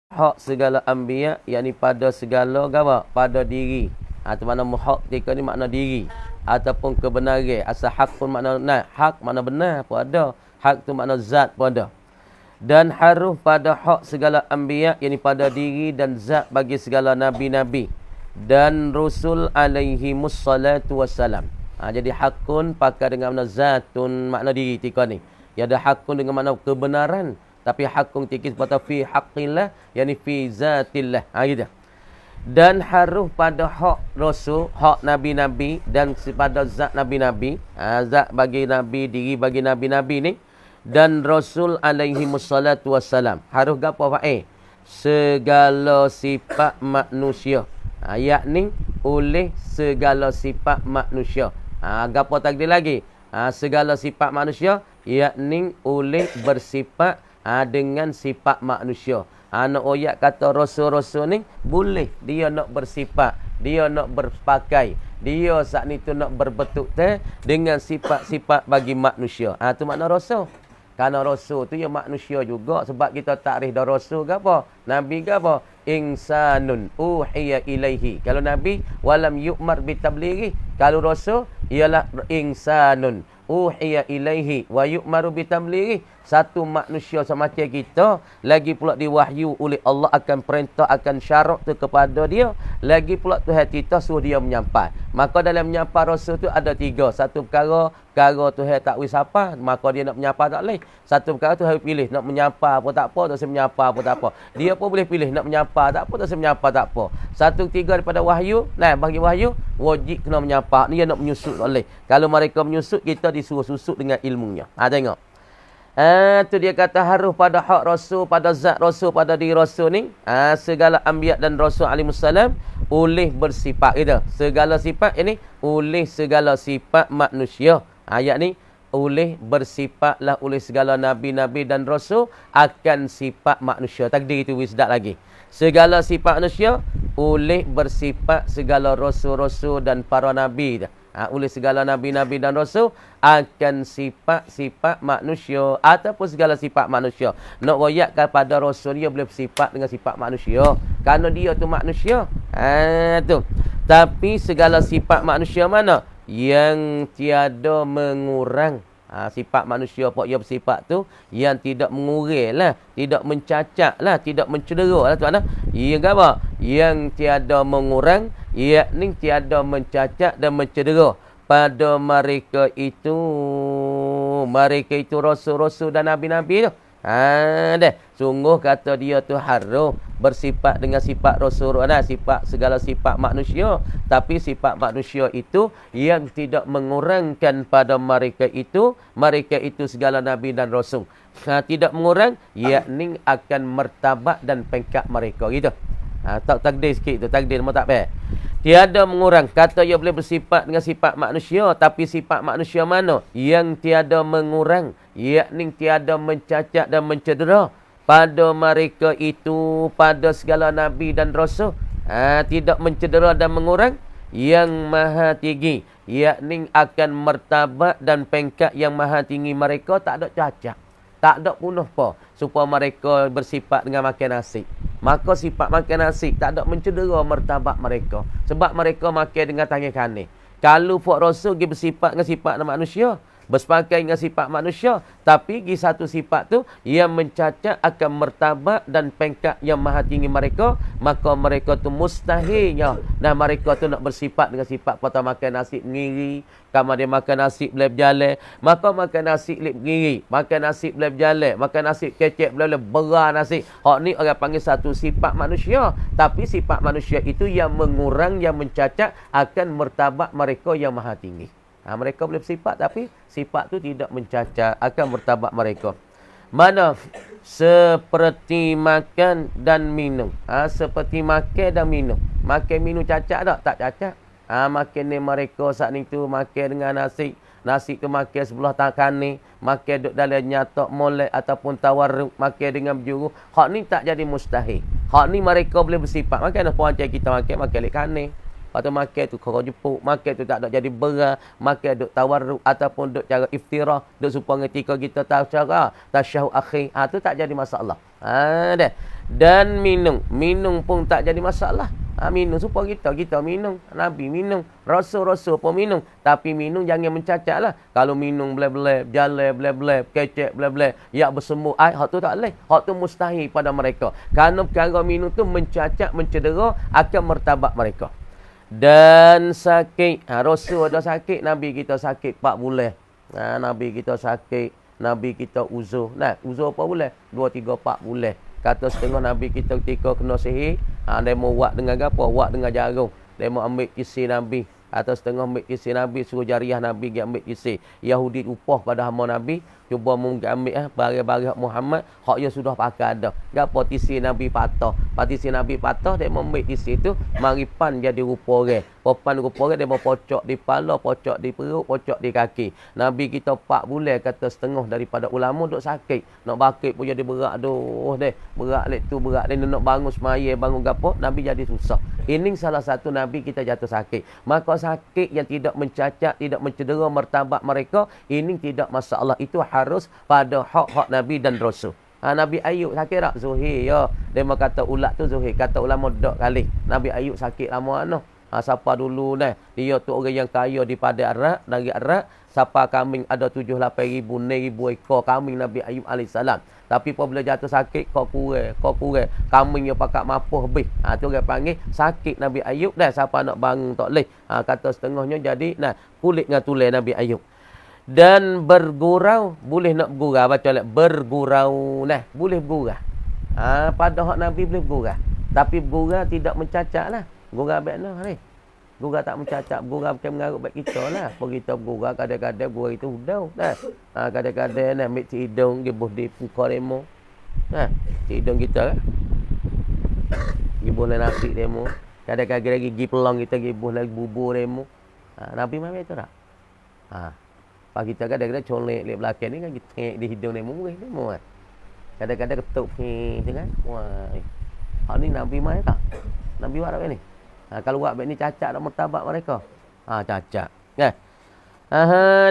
hak segala anbiya, yakni pada segala apa? Pada diri. Atau mana hak ketika ni makna diri ataupun kebenaran. Asal hak pun makna hak makna benar pun ada. Hak tu makna zat pun ada. Dan haruf pada hak segala anbiya, yakni pada diri dan zat bagi segala nabi-nabi dan rasul alaihi mussalatu wassalam. Jadi hakun pakai dengan makna zatun, makna diri ketika ni. Ya ada hakun dengan makna kebenaran. Tapi hakun tikis pada fi haqqillah, yakni fi zatillah. Gitu. Dan haruf pada hak rasul, hak nabi-nabi dan pada zat nabi-nabi. Zat bagi nabi, diri bagi nabi-nabi ni. Dan rasul alaihi wassalatu wassalam. Haruf gapo fa'il? Segala sifat manusia. Yakni oleh segala sifat manusia. Gapo takdir lagi? Segala sifat manusia, yakni oleh bersifat dengan sifat manusia. Nak oyak kata rasul-rasul ni boleh dia nak bersifat, dia nak berpakai, dia saat ni tu nak berbentuk dengan sifat-sifat bagi manusia. Tu makna rasul. Kerana rasul tu ya manusia juga, sebab kita takrif dah rasul ke apa? Nabi ke apa? Insanun uhiya ilaihi. Kalau nabi walam yu'mar bitablighi. Kalau rasul ialah insanun uhiya ilaihi wa yu'maru bitablighi. Satu manusia semacam kita, lagi pula diwahyu oleh Allah akan perintah, akan syarat tu kepada dia, lagi pula Tuhan kita suruh dia menyampai. Maka dalam menyampai rasul tu ada tiga. Satu perkara Tuhan tak wis apa, maka dia nak menyampai tak boleh. Satu perkara Tuhan pilih nak menyampai apa tak apa, tak saya menyampai apa tak apa. Dia pun boleh pilih nak menyampai tak apa, tak saya menyampai tak apa. Satu tiga daripada wahyu, bagi wahyu wajib kena menyampai. Dia nak menyusut tak boleh. Kalau mereka menyusut, kita disuruh susut dengan ilmunya. Tengok. Tu dia kata harus pada hak rasul, pada zat rasul, pada diri rasul ni. Segala anbiya dan rasul alaihissalam oleh bersifat gitu. Segala sifat ini oleh segala sifat manusia. Ayat ni oleh bersifatlah oleh segala nabi-nabi dan rasul akan sifat manusia. Takdir itu wisdat lagi. Segala sifat manusia oleh bersifat segala rasul-rasul dan para nabi. Oleh segala nabi-nabi dan rasul akan sifat-sifat manusia ataupun segala sifat manusia. Nak royak kepada rasul dia boleh bersifat dengan sifat manusia kerana dia tu manusia. Tu. Tapi segala sifat manusia mana yang tiada mengurang. Sifat manusia apa ia bersifat tu yang tidak menguranglah, tidak mencacatlah, tidak mencederahlah tuan-tuan. Yang apa? Yang tiada mengurang, yakni tiada mencacat dan mencederah pada mereka itu rasul-rasul dan nabi-nabi tu. Sungguh kata dia tu harus bersifat dengan sifat rasul, sifat segala sifat manusia, tapi sifat manusia itu yang tidak mengurangkan pada mereka itu segala nabi dan rasul. Tidak mengurang, yakni akan martabat dan pangkat mereka gitu. Tak takdir sikit tu, takdir mau tak payah. Tiada mengurang, kata ia boleh bersifat dengan sifat manusia, tapi sifat manusia mana yang tiada mengurang, yakni tiada mencacat dan mencedera pada mereka itu, pada segala nabi dan rasul. Tidak mencedera dan mengurang, yang maha tinggi, yakni akan martabat dan pangkat yang maha tinggi mereka tak ada cacat, tak ada punah apa, supaya mereka bersifat dengan makan nasi. Maka sifat makan nasi tak ada mencedera martabat mereka, sebab mereka makan dengan tangan kanan. Kalau puak rasul dia bersifat dengan sifat manusia, bersepakai dengan sifat manusia, tapi satu sifat tu yang mencacat akan martabat dan pangkat yang maha tinggi mereka, maka mereka tu mustahilnya dan mereka tu nak bersifat dengan sifat patah makan nasi ngiri. Kamu dia makan nasi boleh berjalan, maka makan nasi boleh ngiri, makan nasi boleh berjalan, makan nasi kecek boleh berat nasi. Hak ni orang panggil satu sifat manusia, tapi sifat manusia itu yang mengurang, yang mencacat akan martabat mereka yang maha tinggi. Mereka boleh bersifat, tapi sifat tu tidak mencacat akan martabat mereka. Mana? Seperti makan dan minum. Seperti makan dan minum. Makan minum cacat tak? Tak cacat. Makan ni mereka saat ni tu makan dengan nasi. Nasi tu makan sebelah tangan ni. Makan duduk dalam nyatok molek ataupun tawarruk. Makan dengan berjuru. Hak ni tak jadi mustahil. Hak ni mereka boleh bersifat. Makan apa macam kita makan lek kanin. Atau makan tu korang jepuk, makan tu tak ada jadi berat, makan duk tawarruk ataupun duk cara iftirah, duk supaya ketika kita tahu cara tasyahud akhir, tu tak jadi masalah. Dan minum. Minum pun tak jadi masalah. Minum supaya kita minum. Nabi minum. Rasul-rasul pun minum. Tapi minum jangan mencacat lah. Kalau minum bleh-bleh, jalan bleh-bleh, kecek bleh-bleh, yak bersembuh air, hak tu tak boleh. Hak tu mustahil pada mereka. Kerana perkara minum tu mencacat, mencedera akan martabat mereka. Dan sakit. Rasul ada sakit, Nabi kita sakit 4 bulan. Nabi kita sakit, Nabi kita uzur. Uzur apa bulan? 2, 3, 4 bulan. Kata setengah Nabi kita ketika kena sihir, dia mau buat dengan apa? Buat dengan jarum. Dia mau ambil isi Nabi. Atau setengah ambil isi Nabi, suruh jariah Nabi dia ambil isi. Yahudi upah pada hamba Nabi, cuba mungkin ambil barang-barang Muhammad, hak dia sudah pakai ada. Gapo tisi Nabi patah. Patisi Nabi patah, dia ambil isi tu, maripan jadi rupa orang. Papan rupa orang, dia mau pocok di kepala, pocok di perut, pocok di kaki. Nabi kita 4 bulan, kata setengah daripada ulama duk sakit. Nak bakit pun jadi berat. Aduh deh, berat lek tu, berat dia nak bangun semaya, bangun gapo, Nabi jadi susah. Ini salah satu Nabi kita jatuh sakit. Maka sakit yang tidak mencacat, tidak mencedera martabat mereka, ini tidak masalah. Itu harus pada hak-hak Nabi dan Rasul. Nabi Ayub sakit tak? Zuhir ya. Dia mau kata ulat tu Zuhir. Kata ulama dok kali. Nabi Ayub sakit lama ano. Siapa dulu dah. Dia tu orang yang kaya di pada Arab, dari Arab. Siapa kambing ada 7-8 ribu, 6 ribu ekor kambing Nabi Ayub AS. Tapi apabila jatuh sakit, kau kurang. Kambing yang pakat mapuh habis. Tu orang panggil sakit Nabi Ayub dah. Siapa nak bangun tak boleh. Kata setengahnya jadi, kulit dengan tulang Nabi Ayub. Dan bergurau, boleh nak bergurau. Baca lek bergurau. Boleh bergurau. Pada hak Nabi boleh bergurau. Tapi bergurau tidak mencacat lah. Gurau baik nah ni. Gurau tak mencacat, gurau macam mengarut baik kita lah. Apa kita bergurau, kadang-kadang gurau itu hudau. Kadang-kadang ambil hidung, gibuh di muka demo. Hidung kita kan. Gibuh lah nasi demo. Kadang-kadang gigi pelang kita, gibuh lagi bubur demo. Nabi mana itu tak? Pak kita kadang-kadang colek di belakang ni kan kita di hidung demo murih demo kan. Kadang-kadang ketuk ni kan. Wah. Hak ni Nabi mana tak? Nabi buat apa ni? Kalau buat ni cacat tak martabat mereka. Cacat. Kan?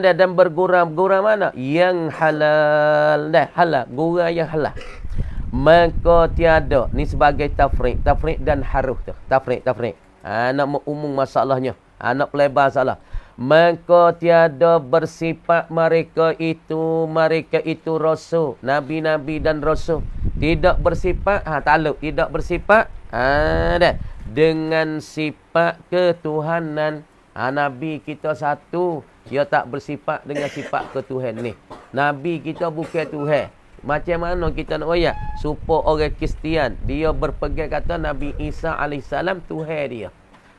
Dan bergurau mana? Yang halal. Halal. Gurau yang halal. Maka tiada. Ni sebagai tafriq. Tafriq dan haruh tu. Tafriq. Nak umum masalahnya. Nak pelebar salah. Maka tiada bersifat mereka itu rasul, nabi-nabi dan rasul. Tidak bersifat taluk, tidak bersifat dengan sifat ketuhanan. Nabi kita satu, dia tak bersifat dengan sifat ketuhanan ni. Nabi kita bukan Tuhan. Macam mana kita nak ayat supaya orang Kristian dia berpegang kata Nabi Isa AS Tuhan dia.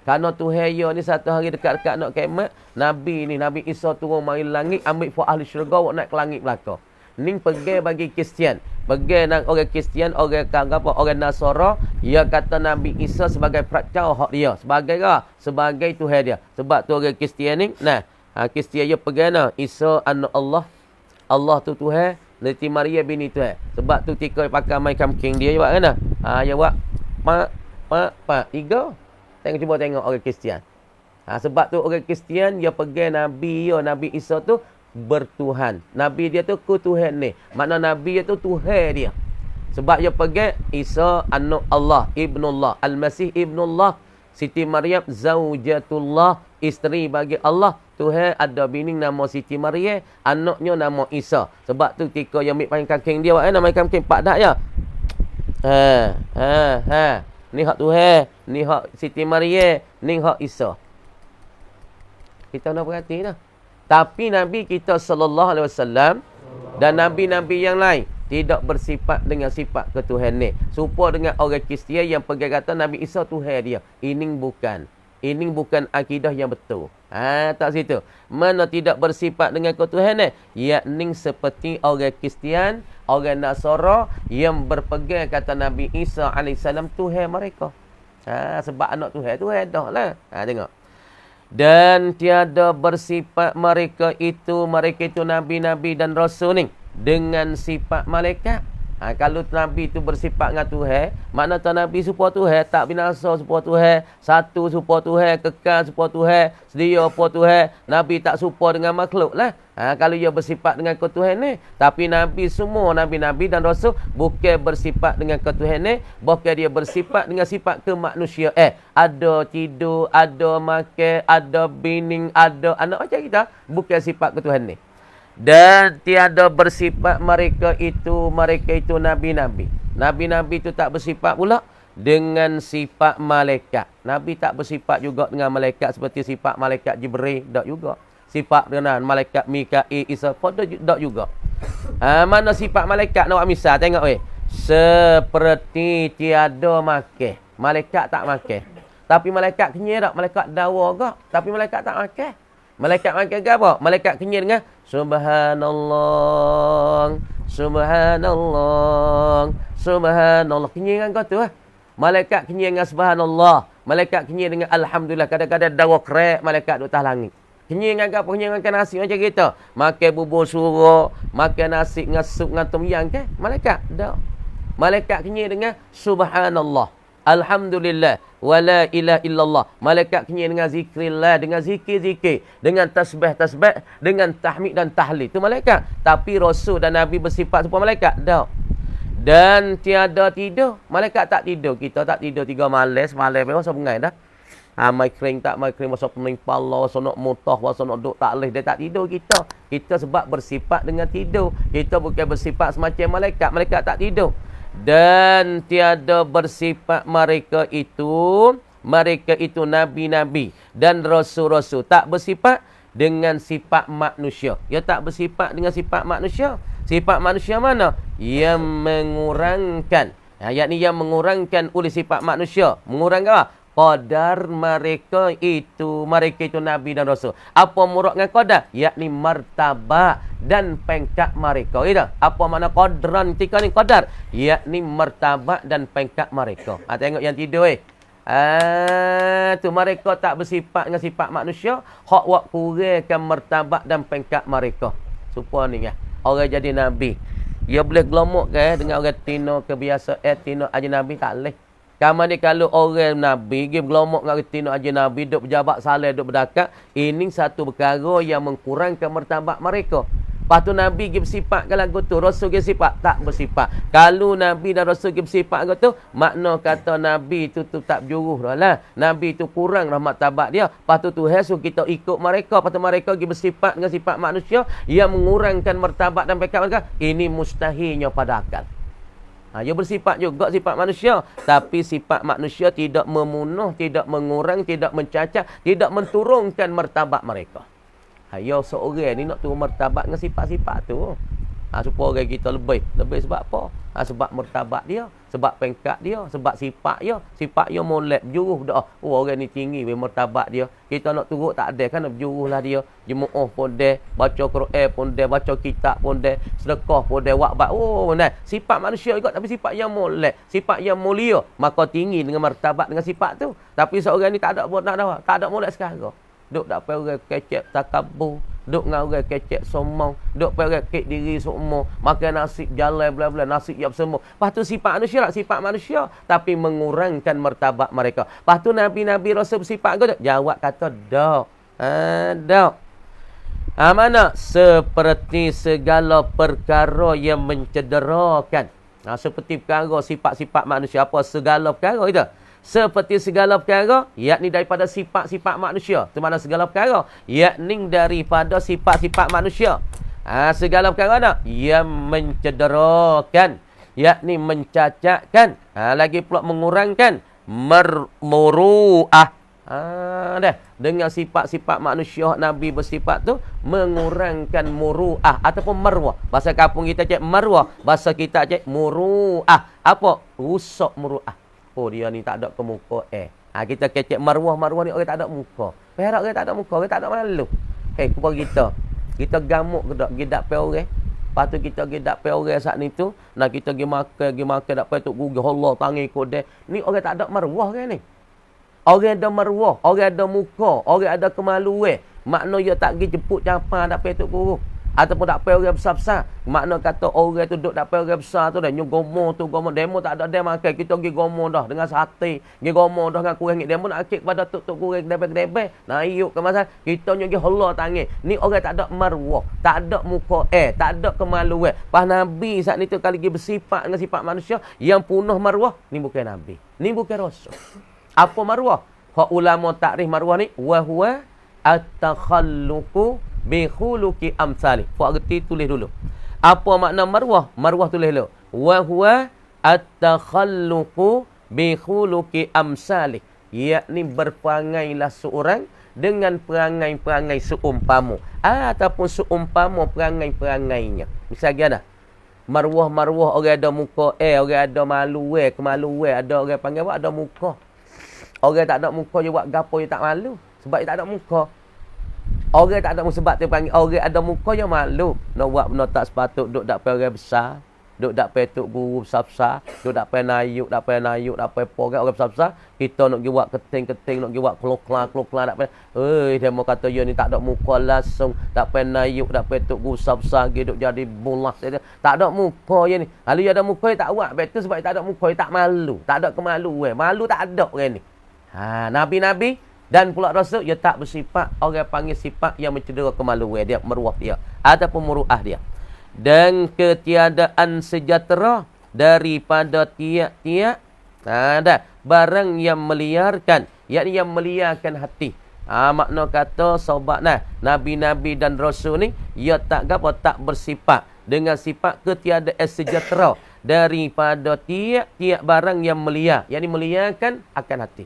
Kerana Tuhan dia ni satu hari dekat-dekat nak kiamat, Nabi Isa turun mari langit, ambil for ahli syurga, nak ke langit belaka. Ni pergi bagi Kristian. Pergi nak orang Kristian, orang Nasara, dia kata Nabi Isa sebagai prakcau hak dia. Sebagai Tuhan dia. Sebab tu orang Kristian ni, Kristian dia pergi Isa anak Allah. Allah tu Tuhan, Nanti Maria bini Tuhan. Sebab tu tika pakai mai kamking dia buat kan? Dia buat pak 3. Cuba tengok orang Kristian. Sebab tu orang Kristian dia pegang Nabi Isa tu bertuhan. Nabi dia tu Tuhan ni. Makna Nabi dia tu Tuhan dia. Sebab dia pegang Isa anak Allah, ibnullah, Al-Masih ibnullah, Siti Maryam zaujatullah, isteri bagi Allah. Tuhan ada bini nama Siti Maryam, anaknya nama Isa. Sebab tu ketika yang ambil panggil kangking dia nama kangking pak dak ya. Ni hak Tuhan, ni hak Siti Maryam, ni hak Isa. Kita nak perhati dah. Tapi Nabi kita sallallahu alaihi wasallam dan nabi-nabi yang lain tidak bersifat dengan sifat ketuhanan ni. Serupa dengan orang Kristian yang pergi kata Nabi Isa Tuhan dia. Ini bukan akidah yang betul. Tak situ. Mana tidak bersifat dengan ketuhanan, yakni seperti orang Kristian, orang Nasara yang berpegang kata Nabi Isa AS Tuhan mereka. Sebab anak Tuhan dah lah. Tengok. Dan tiada bersifat mereka itu nabi-nabi dan rasul ni dengan sifat malaikat. Kalau Nabi itu bersifat dengan Tuhan, makna tu Nabi supaya Tuhan, tak binasa supaya Tuhan, satu supaya Tuhan, kekal supaya Tuhan, sedia supaya Tuhan. Nabi tak supaya dengan makhluk lah. Kalau ia bersifat dengan ketuhanan, tapi Nabi semua, Nabi-Nabi dan Rasul bukan bersifat dengan ketuhanan, bukan dia bersifat dengan sifat kemanusiaan. Ada tidur, ada makan, ada bining, ada anak macam kita, bukan sifat ketuhanan. Dan tiada bersifat mereka itu Nabi-Nabi. Nabi-Nabi itu tak bersifat pula dengan sifat malaikat. Nabi tak bersifat juga dengan malaikat seperti sifat malaikat Jibril, tak juga. Sifat dengan malaikat Mikail, Israfil, tak juga. Mana sifat malaikat nak buat misal, tengok weh. Seperti tiada makan. Malaikat tak makan. Tapi malaikat kenyang tak? Malaikat dawa ke? Tapi malaikat tak makan. Malaikat makan ke apa? Malaikat kenyang dengan Subhanallah, Subhanallah, Subhanallah. Kenyang kan tu lah. Malaikat kenyang dengan Subhanallah. Malaikat kenyang dengan Alhamdulillah. Kadang-kadang dawa krek malaikat di atas langit. Kenyang dengan apa? Kenyang makan nasi macam kita. Makan bubur surah, makan nasi dengan sup dengan tom yam ke? Malaikat tak. Malaikat kenyang dengan Subhanallah, Alhamdulillah, wala ilaha illallah. Malaikat kenyang dengan zikrillah, dengan zikir-zikir, dengan tasbih-tasbih, dengan tahmid dan tahlil. Itu malaikat. Tapi Rasul dan Nabi bersifat seperti malaikat? Tak. Dan tiada tidur. Malaikat tak tidur. Kita tak tidur 3 malam, semalam masa pengai dah. Mai kering tak mai kering masa pening pala, masa nak mutah, masa nak duduk tak leh, dia tak tidur kita. Kita sebab bersifat dengan tidur. Kita bukan bersifat semacam malaikat. Malaikat tak tidur. Dan tiada bersifat mereka itu Nabi-Nabi dan Rasul-Rasul. Tak bersifat dengan sifat manusia. Dia tak bersifat dengan sifat manusia. Sifat manusia mana? Yang mengurangkan. Yakni yang mengurangkan oleh sifat manusia. Mengurangkan apa? Qadar mereka itu Nabi dan Rasul. Apa murad dengan qadar? Yakni martabat dan pangkat mereka. Itu. Apa makna qadran ketika ni qadar? Yakni martabat dan pangkat mereka. Tengok yang tidur tu mereka tak bersifat dengan sifat manusia. Hak wak kurangkan martabat dan pangkat mereka. Supaya ni orang jadi Nabi. Dia boleh gelomok dengan orang tino kebiasaan, tino ajnabi tak boleh. Kamu ni kalau orang Nabi, dia gelomok dengan tino ajnabi, duk berjabat saleh, duk berdakat, ini satu perkara yang mengkurangkan martabat mereka. Lepas tu Nabi dia bersifat kalau tu, Rasul dia sifat tak bersifat. Kalau Nabi dan Rasul dia bersifat tu, makna kata Nabi tu tak berjuruh dah lah. Nabi tu kurang dah martabat dia. Lepas tu Tuhan suruh kita ikut mereka. Lepas tu mereka dia bersifat dengan sifat manusia yang mengurangkan martabat dan pangkat mereka. Ini mustahilnya pada akal. Dia bersifat juga sifat manusia. Tapi sifat manusia tidak memunuh, tidak mengurang, tidak mencacat, tidak menturunkan martabat mereka. Ya seorang ni nak turun martabat dengan sifat-sifat tu. Supaya orang kita lebih sebab apa? Sebab martabat dia, sebab pangkat dia, sebab sifat dia. Sifat dia molek berjuruh dah. Orang ni tinggi martabat dia. Kita nak turun tak ada kan, berjuruh lah dia. Jemaah pun dia, baca Quran pun dia, baca kitab pun dia, sedekah pun dia, wakbat. Nah, sifat manusia juga tapi sifat yang molek, sifat yang mulia, maka tinggi dengan martabat dengan sifat tu. Tapi seorang ni tak ada buat nak dah, tak ada molek sekarang. Duk tak payah orang kecek takabur, duk dengan orang kecek somong, duk payah orang kek diri semua, makan nasi jalan bla-bla, nasi yap semua. Lepas tu sifat manusia tak sifat manusia, tapi mengurangkan martabat mereka. Lepas tu Nabi-Nabi Rasul bersifat ke tak? Jawab kata tak. Tak. Mana? Seperti segala perkara yang mencederakan. Seperti perkara sifat-sifat manusia. Apa? Segala perkara itu. Seperti segala perkara, yakni daripada sifat-sifat manusia. Itu mana segala perkara? Yakni daripada sifat-sifat manusia. Segala perkara nak? Yang mencederakan, yakni mencacatkan. Lagi pula mengurangkan muru'ah. Dengan sifat-sifat manusia Nabi bersifat tu mengurangkan muru'ah ataupun marwah. Bahasa kampung kita cek marwah, bahasa kita cek muru'ah. Apa? Rusak muru'ah. Dia ni tak ada ke muka. Kita kecek marwah ni orang tak ada muka. Perak orang tak ada muka, orang tak ada malu. Kepada kita gamuk ke tak gidak pe orang. Lepas tu kita gidak pe orang saat ni tu, nak kita pergi makan tak payah tok gugah Allah tangi ikut dia. Ni orang tak ada marwah kan ni. Orang ada marwah, orang ada muka, orang ada kemaluan. Makna dia tak pergi jemput campan tak payah tok guru. Ataupun tak payah orang besar-besar. Makna kata orang tu duduk tak payah orang besar tu dah. Nyu gomo tu gomo. Demo tak ada demo makan. Kita pergi gomo dah dengan sate. Pergi gomo dah dengan kurang. Demo nak akik kepada tuk kurang. Kedai-kedai. Nah yuk ke masa. Kita nyu pergi hola tangan. Ni orang tak ada marwah. Tak ada muka tak ada kemaluan. Pas Nabi saat ni tu kali pergi bersifat dengan sifat manusia. Yang punah marwah. Ni bukan Nabi. Ni bukan Rasul. Apa marwah? Hak ulama takrif marwah ni. Wahuwa at-takhalluqu bi khuluqi amsali. Puak reti tulis dulu. Apa makna marwah? Marwah tulis dulu. Wa huwa at-takhalluqu bi khuluqi amsali. Yakni berperangailah seorang dengan perangai-perangai seumpama ataupun seumpama perangai-perangainya. Misal gana. Marwah-marwah orang ada muka orang ada malu kemaluan, ada orang panggil apa ada muka. Orang tak ada muka je buat gapo je tak malu sebab dia tak ada muka. Orang tak ada sebab dia panggil orang ada muka je malu. Nak buat benda tak sepatut, duk tak payah orang besar, duk tak payah tok guru besar-besar, duk tak payah nayuk, tak payah pogat orang besar-besar. Kita nak pergi buat keting-keting, nak pergi buat kelok-kelok tak payah. Dia mau kata dia ni tak ada muka langsung, tak payah nayuk, tak payah tok guru besar-besar, duk jadi bolas dia. Tak ada muka je ni. Kalau dia ada muka dia tak buat betul sebab dia tak ada muka, dia tak malu, tak ada kemaluan. Malu tak ada orang ni. Nabi-nabi dan pula Rasul, dia tak bersifat, orang panggil sifat yang mencedera kemaluan dia, meruah dia, ataupun muruah dia. Dan ketiadaan sejahtera daripada tiap-tiap ada barang yang meliarkan, yakni yang meliarkan hati. Makna kata sobat Nabi-Nabi dan Rasul ni, dia tak bersifat dengan sifat ketiadaan sejahtera daripada tiap-tiap barang yang meliar, yakni meliarkan akan hati.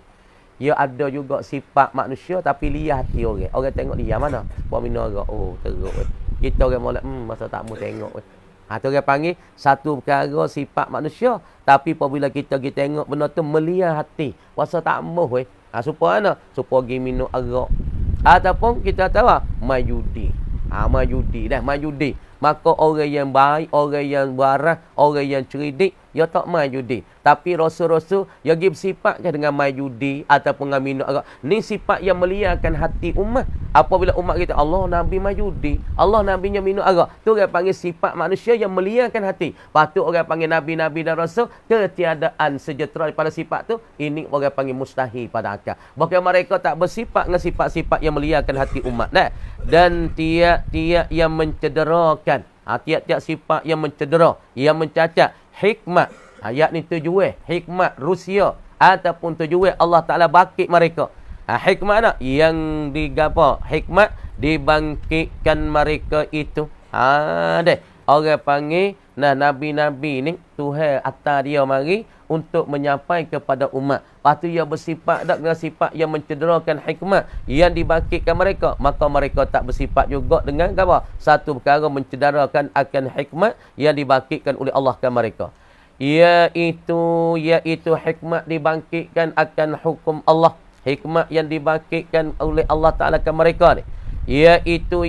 Dia ada juga sifat manusia tapi liar hati orang. Orang tengok liar mana? Buat minum orang. Oh, teruk. Kita orang molek, masa tak mau tengok. Tu orang panggil satu perkara sifat manusia. Tapi apabila kita pergi tengok benda tu meliar hati. Puasa tak mau. Supaya mana? Supaya pergi minum arak. Ataupun kita tahu main judi. Main judi dah. Main judi. Maka orang yang baik, orang yang waras, orang yang cerdik, dia tak main judi. Tapi Rasul-Rasul, dia pergi bersifat dengan main judi ataupun dengan minum arak. Ni sifat yang meliarkan hati umat. Apabila umat kita, Allah Nabi main judi, Allah Nabinya minum arak. Tu orang panggil sifat manusia yang meliarkan hati. Patut orang panggil Nabi-Nabi dan Rasul, ketiadaan sejahtera daripada sifat tu, ini orang panggil mustahil pada akal. Bahkan mereka tak bersifat dengan sifat-sifat yang meliarkan hati umat. Dan tiap-tiap yang mencederakan, tiap-tiap sifat yang mencedera, yang mencacat hikmat, yakni tujuan hikmat Rusia ataupun tujuan Allah Ta'ala bangkit mereka. Hikmat nak yang digapa, hikmat dibangkitkan mereka itu. Orang panggil Nabi-Nabi ni Tuhan atas dia mari untuk menyampaikan kepada umat. Lepas tu dia bersifat dengan sifat yang mencederakan hikmat yang dibangkitkan mereka. Maka mereka tak bersifat juga dengan apa? Satu perkara mencederakan akan hikmat yang dibangkitkan oleh Allah ke mereka. Iaitu hikmat dibangkitkan akan hukum Allah. Hikmat yang dibangkitkan oleh Allah Ta'ala ke mereka ni. Iaitu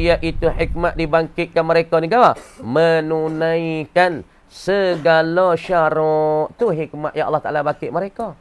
hikmat dibangkitkan mereka ni apa? Menunaikan segala syarat. Tu hikmat yang Allah Ta'ala bangkit mereka.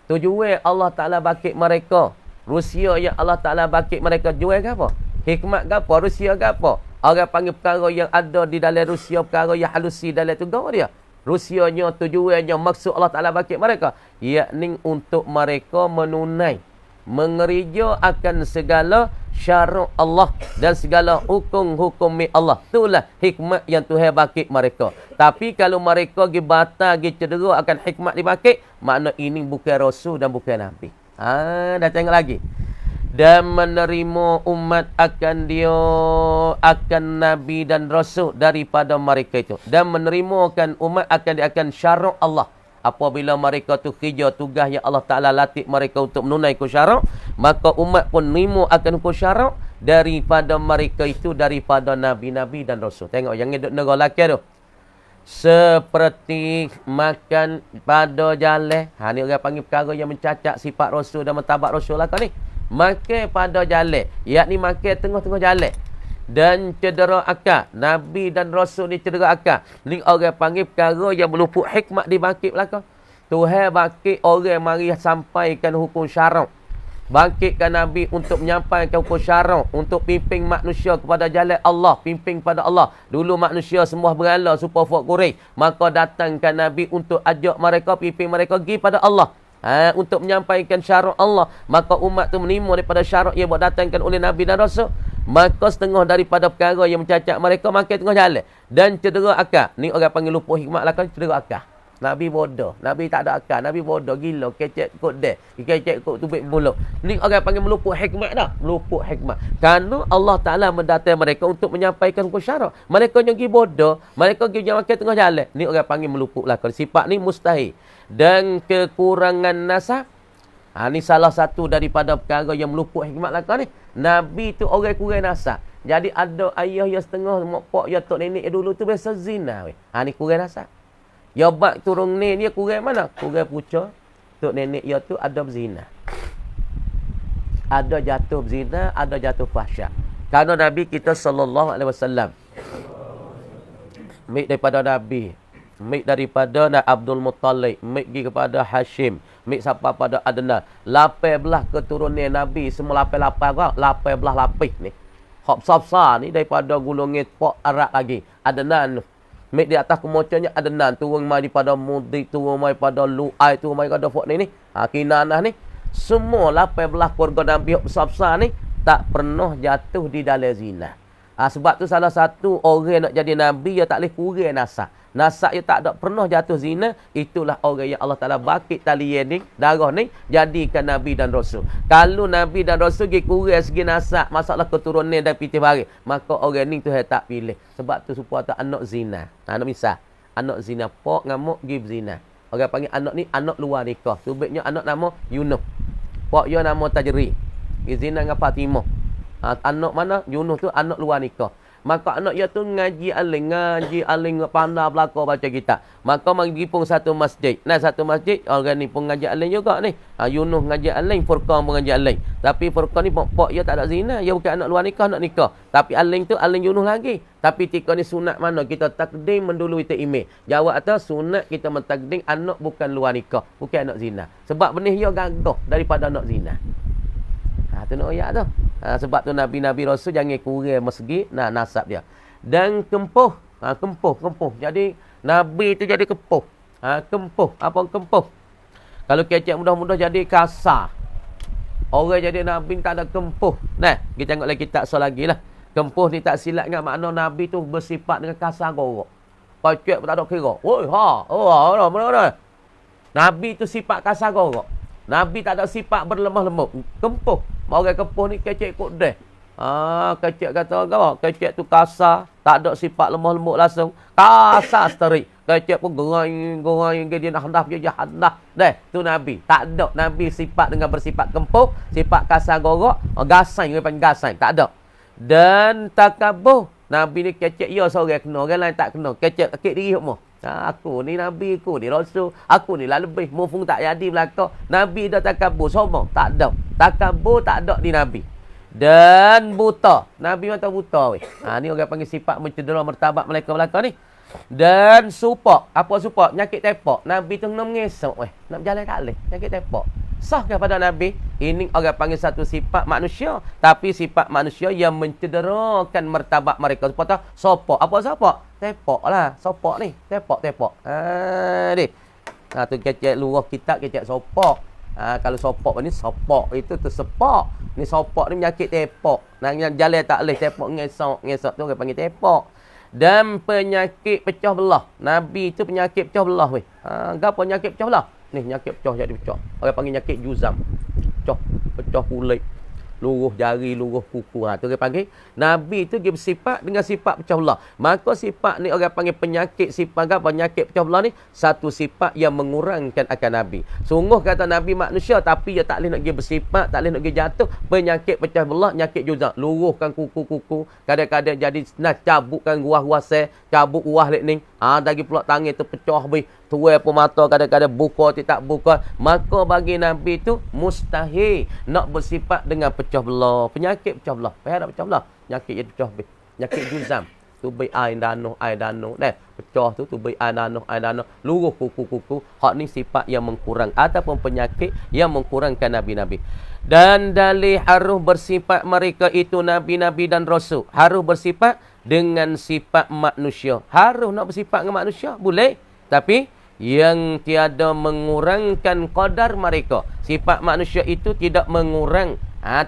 Tujuan Allah Ta'ala bangkit mereka. Rusia yang Allah Ta'ala bangkit mereka. Jual ke apa? Hikmat ke apa? Rusia ke apa? Orang panggil perkara yang ada di dalam Rusia, perkara yang halusi dalam tu apa dia? Rusianya, tujuannya, maksud Allah Ta'ala bangkit mereka, yakni untuk mereka menunai, mengerja akan segala syarat Allah dan segala hukum-hukum Allah. Itulah hikmat yang Tuhan bangkit mereka. Tapi kalau mereka pergi batal, pergi cedera akan hikmat dibangkit, makna ini bukan Rasul dan bukan Nabi. Dah tengok lagi. Dan menerima umat akan Nabi dan Rasul daripada mereka itu. Dan menerimakan umat akan syarat Allah. Apabila mereka tu kerja tugas yang Allah Ta'ala latih mereka untuk menunaikan syarat, maka umat pun nerima akan hukum syarat daripada mereka itu, daripada Nabi-Nabi dan Rasul. Tengok yang hidup negara lelaki tu. Seperti makan pada jalan. Ni orang panggil perkara yang mencacat sifat Rasul dan mentabak Rasul lah ni. Makan pada jalan, yakni makan tengah-tengah jalan dan cedera akal. Nabi dan Rasul ni cedera akal. Ni orang panggil perkara yang meluput hikmat dibangkit belakang. Tuhan bangkit orang mari sampaikan hukum syarat. Bangkitkan Nabi untuk menyampaikan hukum syarak, untuk pimpin manusia kepada jalan Allah, pimpin pada Allah. Dulu manusia semua berhala supaya buat Quraisy, maka datangkan Nabi untuk ajak mereka, pimpin mereka pergi pada Allah. Untuk menyampaikan syarak Allah, maka umat tu menerima daripada syarak yang buat datangkan oleh Nabi dan Rasul. Maka setengah daripada perkara yang mencacat mereka makin tengah jalan dan cedera akal. Ni orang panggil lupa hikmat lah, kan cedera akal. Nabi bodoh, Nabi tak ada akal, Nabi bodoh, gila, kecek kot deh, kecek kot tubik mulut. Ni orang panggil meluput hikmat dah, meluput hikmat. Kerana Allah Ta'ala mendatang mereka untuk menyampaikan hukum syarak. Mereka yang pergi bodoh, mereka pergi makan tengah jalan. Ni orang panggil meluput lah. Sifat ni mustahil. Dan kekurangan nasab. Ni salah satu daripada perkara yang meluput hikmat lah ni. Nabi tu orang kurang nasab. Jadi ada ayah yang setengah, mak pak ya tok nenek dulu tu biasa zina. Ni kurang nasab. Ya bak turun ni dia kurang mana? Kurang puca. Tok nenek ya tu ada berzina. Ada jatuh berzina, ada jatuh fahsyat. Kerana Nabi kita sallallahu alaihi wasallam mik daripada Nabi, mik daripada Abdul Muttalib, mik pergi kepada Hashim, mik sampai pada Adnan. 18 keturunan Nabi, semua 18 lapis ni. Hak besar ni daripada golongan pak Arab lagi. Adnan mek di atas kemocanya Adnan, turun mai daripada Mudi, turun mai pada Lu'ai, turun mai pada Fok ni. Kinanah ni. Semua 18 keluarga Nabi besar-besar ni tak pernah jatuh di dalam zina. Sebab tu salah satu orang nak jadi Nabi, dia tak boleh kurang nasab. Nasab dia tak ada pernah jatuh zina. Itulah orang yang Allah Ta'ala bakit tali ni, darah ni, jadikan Nabi dan Rasul. Kalau Nabi dan Rasul pergi kurang segi nasab, masalah keturunan dan pitih bari, maka orang ni tu saya tak pilih. Sebab tu supaya tak anak zina. Nak misal, anak zina, pak ngamuk pergi berzina. Orang panggil anak ni anak luar nikah. Subiknya anak nama Yunus. Pak dia nama Tajri. Zina dengan Fatimah. Anak mana? Yunus tu anak luar nikah. Maka anak dia tu ngaji aling pandai belakang baca kitab. Maka pergi pun satu masjid. Nah, satu masjid orang ni pun ngaji aling juga ni. Yunus ngaji aling, Furqan pun ngaji aling. Tapi Furqan ni pak dia tak ada zina, dia bukan anak luar nikah, nak nikah. Tapi aling tu aling Yunus lagi. Tapi tika ni sunat mana kita takdim mendului kita imej. Jawab atas sunat kita mentakdim anak bukan luar nikah, bukan anak zina. Sebab benih dia gagah daripada anak zina. Tu nak ayat tu. Sebab tu Nabi-Nabi Rasul jangan kurang mesegi nasab dia. Dan kempuh. Kempuh. Jadi Nabi tu jadi kempuh. Kempuh. Apa kempuh? Kalau kecek mudah-mudah jadi kasar. Orang jadi Nabi tak ada kempuh. Nah, kita tengok lagi kitab so lagi lah. Kempuh ni tak silap dengan makna Nabi tu bersifat dengan kasar gorok. Kecek pun tak ada kira. Oi, mana. Nabi tu sifat kasar gorok. Nabi tak ada sifat berlemah lembut. Kempuh. Orang kempuh ni kecek ikut deh. Kecek kata apa? Kecek tu kasar. Tak ada sifat lemah lembut langsung. Kasar sterik. Kecek pun gerai dia nak hendak je hendak. Deh, tu Nabi. Tak ada Nabi sifat dengan bersifat kempuh. Sifat kasar gorok. Gasai. Dia panggil gasai. Tak ada. Dan takabur. Nabi ni kecek ya seorang kena. Orang lain tak kena. Kecek kekik diri semua. Aku ni Nabi, aku ni Rasul, aku ni lah lebih. Mufung tak jadi belakang. Nabi dah takabur, sombong. Tak ada. Takabur tak ada di Nabi. Dan buta. Nabi mata buta. Ni orang panggil sifat mencedera martabat mereka belakang ni. Dan supak. Apa supak? Nyakit tepak. Nabi tu kena mengesok. Nak berjalan tak boleh. Nyakit tepak. Sah kepada Nabi. Ini orang panggil satu sifat manusia. Tapi sifat manusia yang mencederakan martabat mereka. Sepatah sopak. Apa sopak? Tepak lah. Sopak ni. Tepak. Ni. Tu kecek luruh kitab kecek sopak. Kalau sopak ni sopak. Itu tu sepak. Ni sopak ni menyakit tepak. Nak jalan tak boleh. Tepak ngesok. Ngesok tu orang panggil tepak. Dan penyakit pecah belah. Nabi tu penyakit pecah belah. Apa penyakit pecah belah? Ni penyakit pecah jadi pecah. Orang panggil penyakit juzam. Pecah kulit. Luruh jari, luruh kuku. Tu orang panggil. Nabi tu dia bersifat dengan sifat pecah belah. Maka sifat ni orang panggil penyakit. Sifat apa? Penyakit pecah belah ni satu sifat yang mengurangkan akan Nabi. Sungguh kata Nabi manusia, tapi dia tak boleh nak dia bersifat, tak boleh nak dia jatuh. Penyakit pecah belah, penyakit juzam. Luruhkan kuku-kuku. Kadang-kadang jadi nak cabutkan ruah-ruah sel, cabut ruah lek ni. Dari pulak tangan tu pecah habis. Tuai pun mata kadang-kadang buka, tak buka. Maka bagi Nabi tu mustahil nak bersifat dengan pecah belah. Penyakit pecah belah. Payah nak pecah belah. Penyakit yang pecah habis. Penyakit juzam. tubai air danau dah. Pecah tu tubai air danau, luruh kuku-kuku. Hak ni sifat yang mengkurang ataupun penyakit yang mengkurangkan nabi-nabi. Dan dalih harus bersifat mereka itu nabi-nabi dan rasul. Harus bersifat dengan sifat manusia. Harus nak bersifat dengan manusia, boleh. Tapi yang tiada mengurangkan qadar mereka. Sifat manusia itu tidak mengurang,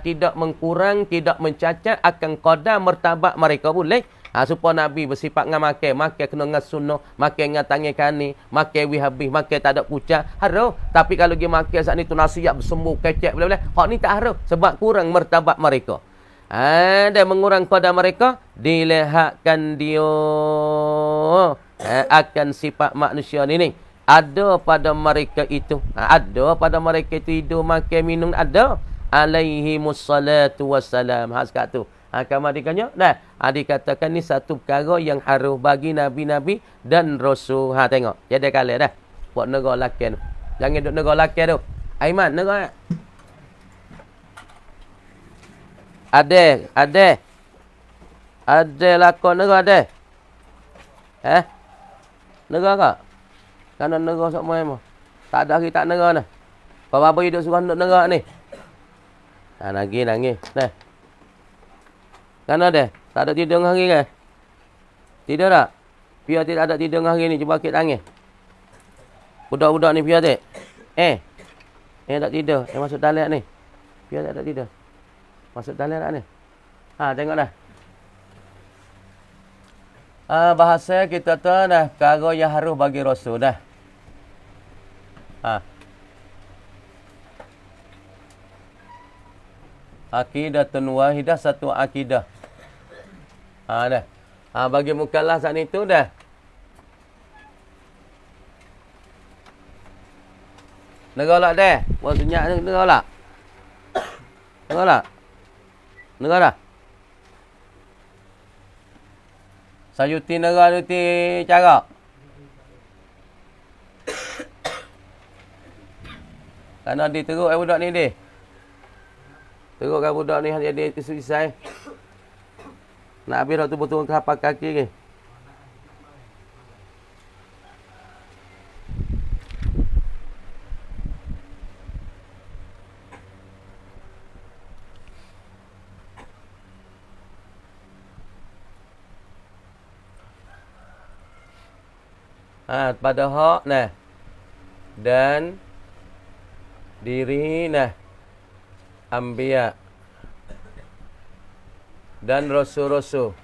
tidak mengkurang, tidak mencacat akan qadar martabat mereka, boleh. Supaya Nabi bersifat dengan makan kena dengan sunnah, makan dengan tangan kanan, makan wi habis, makan tak ada kucing, harus. Tapi kalau dia makan saat ni tu nasihat bersembur kecek boleh. Hak ni tak harus sebab kurang martabat mereka. Dan mengurang qadar mereka, dilihatkan dia akan sifat manusia ni. Ada pada mereka itu. Ada pada mereka itu hidup, makan, minum. Ada. Alaihimus salatu wassalam. Sekat tu. Kamar dikanya. Nah, dikatakan ni satu perkara yang harus bagi Nabi-Nabi dan Rasul. Tengok. Jadi kalian dah. Buat negara lakian tu. Jangan duduk negara lakian tu. Aiman, negara. Ada lakon negara ada. Negara kak? Kerana negara semua emang. Tak ada kita negara ni. Bapa hidup suruh duduk negara ni. Nangis. Nah. Kerana ada? Tak ada tidur hari ke? Tidur tak? Biar tak ada tidur hari ni. Cuba kita tangis. Budak-budak ni biar tak? Tak tidur. Masuk toilet ni. Biar tak ada tidur. Masuk toilet tak ni? Tengok dah. Bahasa kita tu dah perkara yang harus bagi Rasul dah. Aqidatun wahidah, satu akidah. Dah. Bagi mukallaf saat itu dah. Negara dah. Maksudnya negara. Negara. Sayuti negara tu cara. Karena dia teruk budak ni dia. Terukkan budak ni jadi isu-isai. Nak habis dah tu betul kapak kaki ke. Pada hak nah. Dan diri nah. Anbiya dan rasul-rasul.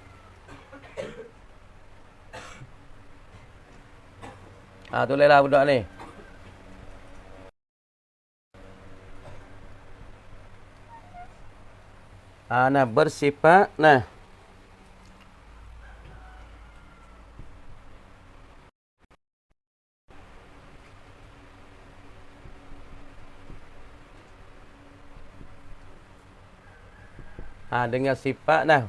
Tulislah budak ni. Nah bersifat nah. Dengan sifat nah.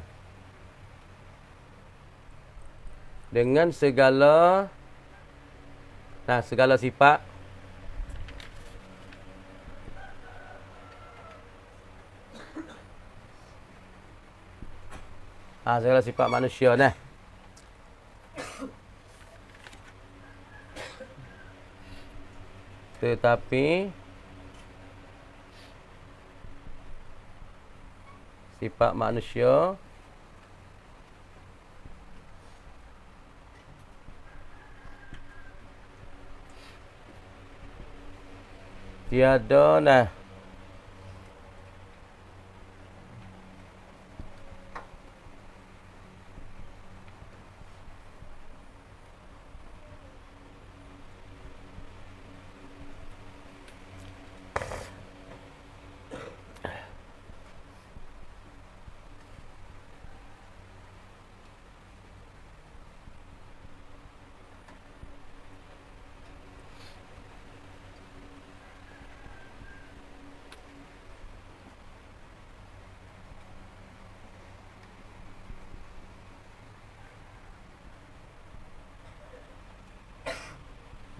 Dengan segala segala sifat segala sifat manusia nah. Tetapi sifat manusia tiada nah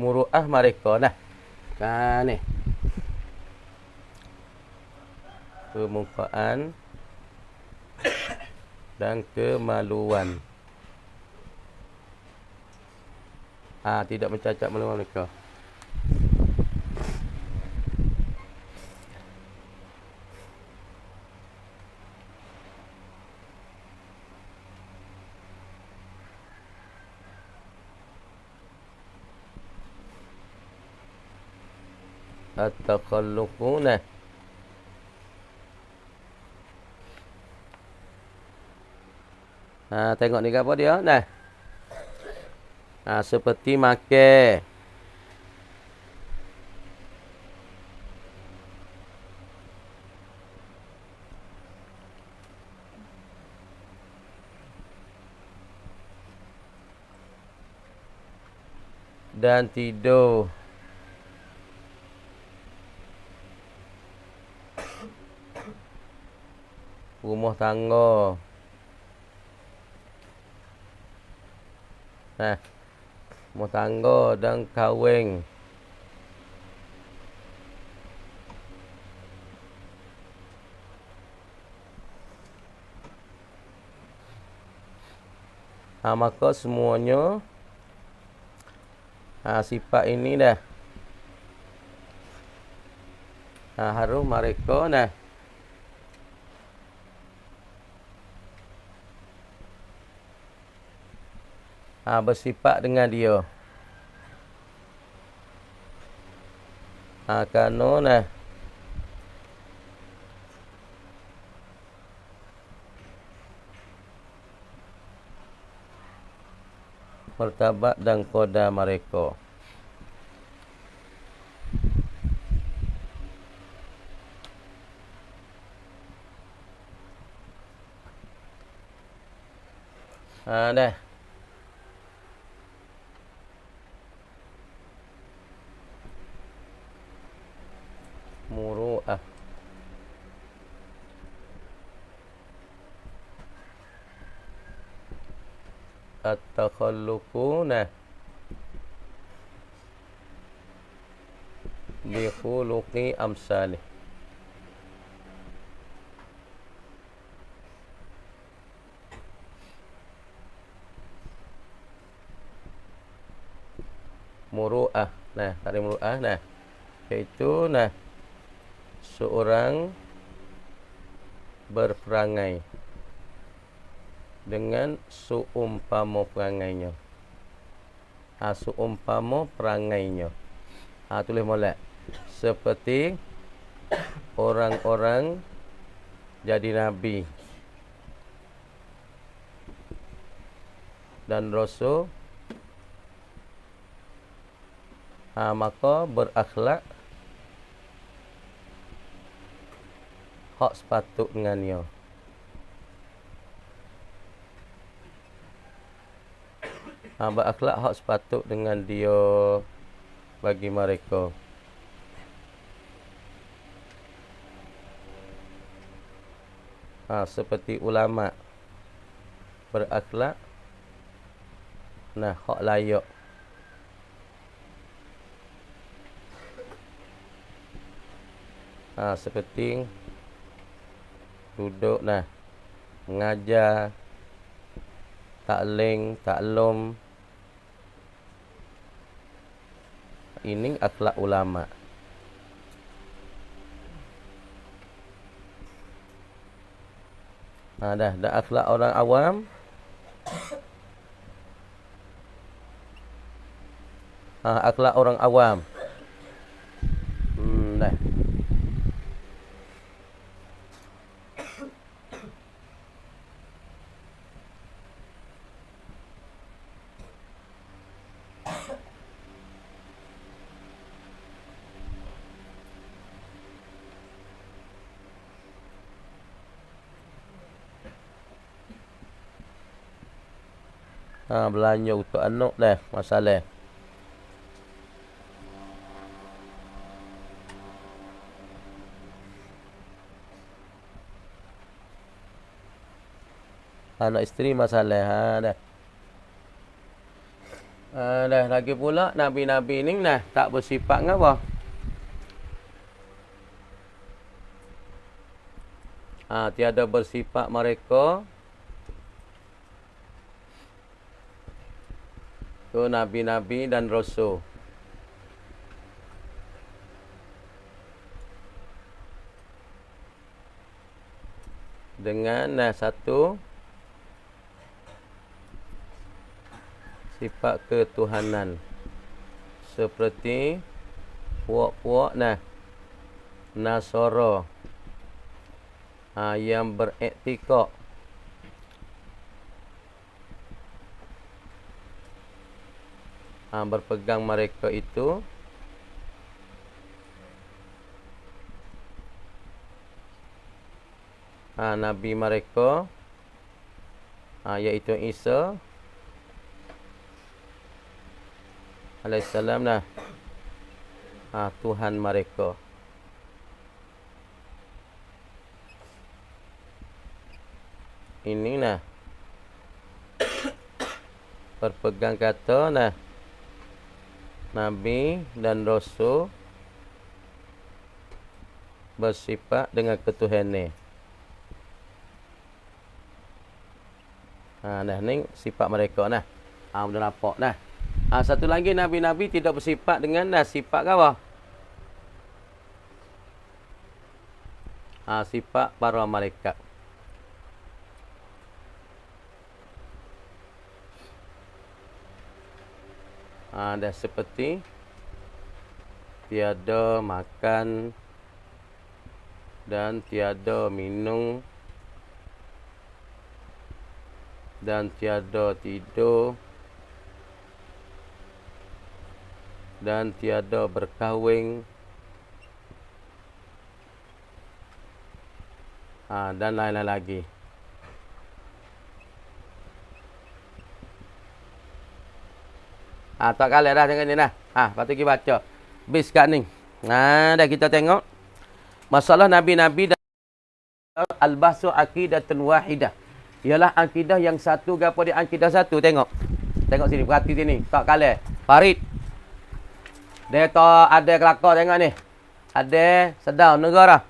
muru'ah mereka nah. Ni. Kemukaan dan kemaluan. Tidak mencacat melemah mereka. At-takhalluquna. Tengok ni apa dia? Nah. Seperti makan. Dan tidur. Rumah tangga. Rumah tangga dan kahwin. Maka semuanya sifat ini dah harus mereka bersifat dengan dia. Kerana martabat dan qadar mereka. Dah. Muru'ah. At-takhalluquna bi khuluqi amsalih. Muru'ah. Tadi muru'ah iaitu seorang berperangai dengan seumpama perangainya. Seumpama perangainya. Tulis molek. Seperti orang-orang jadi nabi dan rasul, maka berakhlak hak sepatut dengannya. Berakhlak hak sepatut dengan dia bagi mereka. Seperti ulama berakhlak hak layak. Seperti duduk mengajar, taklim, taklum. Ini akhlak ulama. Dah akhlak orang awam. Akhlak orang awam. Dah. Belanja untuk anak dah masalah. Anak isteri masalah. Dah. Dah lagi pula nabi-nabi ni tak bersifat ngapa? Tiada bersifat mereka Itu nabi-nabi dan rasul. Dengan satu sifat ketuhanan. Seperti puak-puak Nasara yang beriktikad berpegang mereka itu nabi mereka iaitu Isa alaihissalam Tuhan mereka. Ini berpegang kata nabi dan rasul bersifat dengan ketuhanan. Ni sifat mereka Mudah nampak satu lagi nabi-nabi tidak bersifat dengan sifat apa? Sifat para malaikat. Dah seperti tiada makan dan tiada minum dan tiada tidur dan tiada berkahwin dan lain-lain lagi. Tak kalah dah tengok ni lepas tu kita baca. Bis kat ni. Dah kita tengok masalah nabi-nabi dan al-bahsu aqidatun wahidah. Ialah akidah yang satu gapo dia akidah satu. Tengok sini, perhati sini. Tak kalah. Farid. Dia tak ada kelakar tengok ni. Ada sedar negara.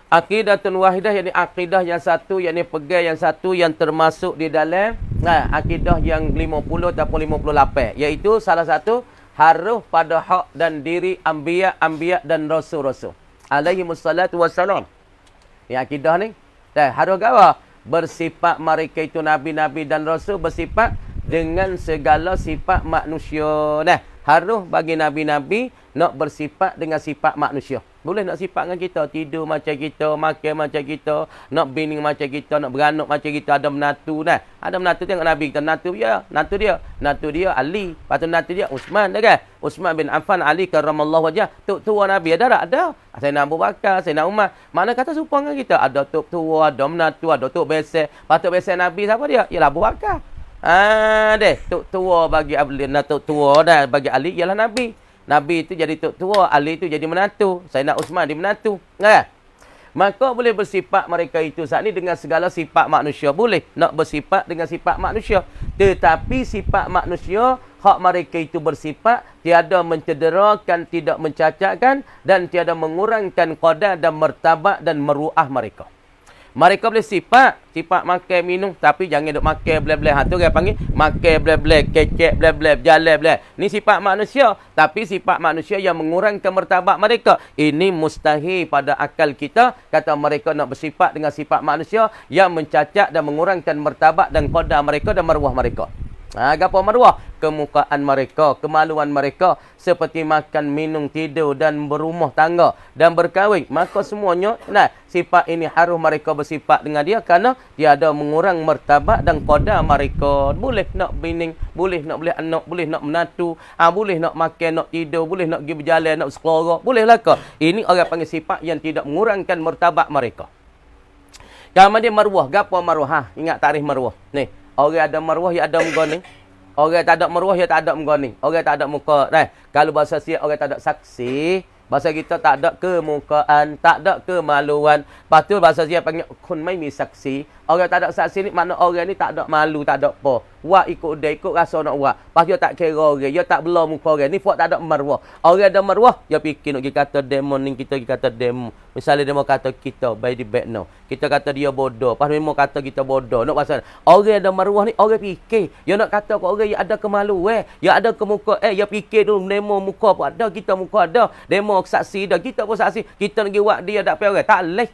Aqidatun wahidah yakni akidah yang satu, yakni pegang yang satu yang termasuk di dalam akidah yang 50 ataupun 58, iaitu salah satu harus pada hak dan diri anbiya dan rasul-rasul alaihimussalatu wassalam. Ni akidah ni. Harus apa? Bersifat mereka itu nabi-nabi dan rasul bersifat dengan segala sifat manusia. Harus bagi nabi-nabi nak bersifat dengan sifat manusia. Boleh nak sifat dengan kita, tidur macam kita, makan macam kita, nak bini macam kita, nak beranak macam kita, ada menatu Ada menatu, tengok nabi kita, menatu dia Ali, lepas tu menatu dia Uthman kan? Uthman bin Affan, Ali karramallahu wajhah. Tok tua nabi ada tak? Ada. Sayyidina Abu Bakar, Sayyidina Umar. Mana kata serupa dengan kita? Ada tok tua, ada menatu, ada tok besar. Patut besar nabi siapa dia? Ialah Abu Bakar. Tok tua bagi tok tua bagi Ali ialah nabi. Nabi itu jadi tok tua, Ali itu jadi menantu, Sayyidina Uthman dia menantu. Maka boleh bersifat mereka itu saat ni dengan segala sifat manusia. Boleh nak bersifat dengan sifat manusia. Tetapi sifat manusia, hak mereka itu bersifat tiada mencederakan, tidak mencacatkan dan tiada mengurangkan qadar dan martabat dan meruah mereka. Mereka boleh sifat makan minum, tapi jangan duk makan bleh-bleh. Tu dia panggil makan bleh-bleh, kecek bleh-bleh, berjalan bleh. Ni sifat manusia, tapi sifat manusia yang mengurangkan martabat mereka. Ini mustahil pada akal kita kata mereka nak bersifat dengan sifat manusia yang mencacat dan mengurangkan martabat dan qadar mereka dan maruah mereka. Gapo maruah? Kemukaan mereka, kemaluan mereka seperti makan, minum, tidur dan berumah tangga dan berkahwin. Maka semuanya sifat ini harus mereka bersifat dengan dia kerana dia ada mengurang martabat dan qadar mereka. Boleh nak bini, boleh nak anak, boleh nak menatu, boleh nak makan, nak tidur, boleh nak pergi berjalan, nak sekolah, bolehlah ke? Ini orang panggil sifat yang tidak mengurangkan martabat mereka. Kemudian maruah, gapo maruah? Ingat tarikh maruah. Ni orang ada maruah, dia ada muka ni. Orang tak ada maruah, dia tak ada muka ni. Orang tak ada muka. Kalau bahasa siap, orang tak ada saksi. Bahasa kita tak ada kemukaan, tak ada kemaluan. Lepas tu bahasa dia panggil kun mai mi saksi. Orang tak ada saksi ni makna orang ni tak ada malu, tak ada apa. Buat ikut dia, ikut rasa nak buat. Lepas dia tak kira orang, dia tak belah muka orang. Ni buat tak ada maruah. Orang ada maruah, dia fikir nak kita kata demo ni, kita kata demo. Misalnya demo kata kita by the back no. Kita kata dia bodoh, pas demo kata kita bodoh. Nak pasal orang ada maruah ni orang fikir. Dia nak kata ke orang yang ada kemaluan, yang ada kemuka dia fikir dulu demo muka pun ada, kita muka ada. Demo saksi dah, kita pun saksi. Kita nak buat dia tak payah orang. Tak leh.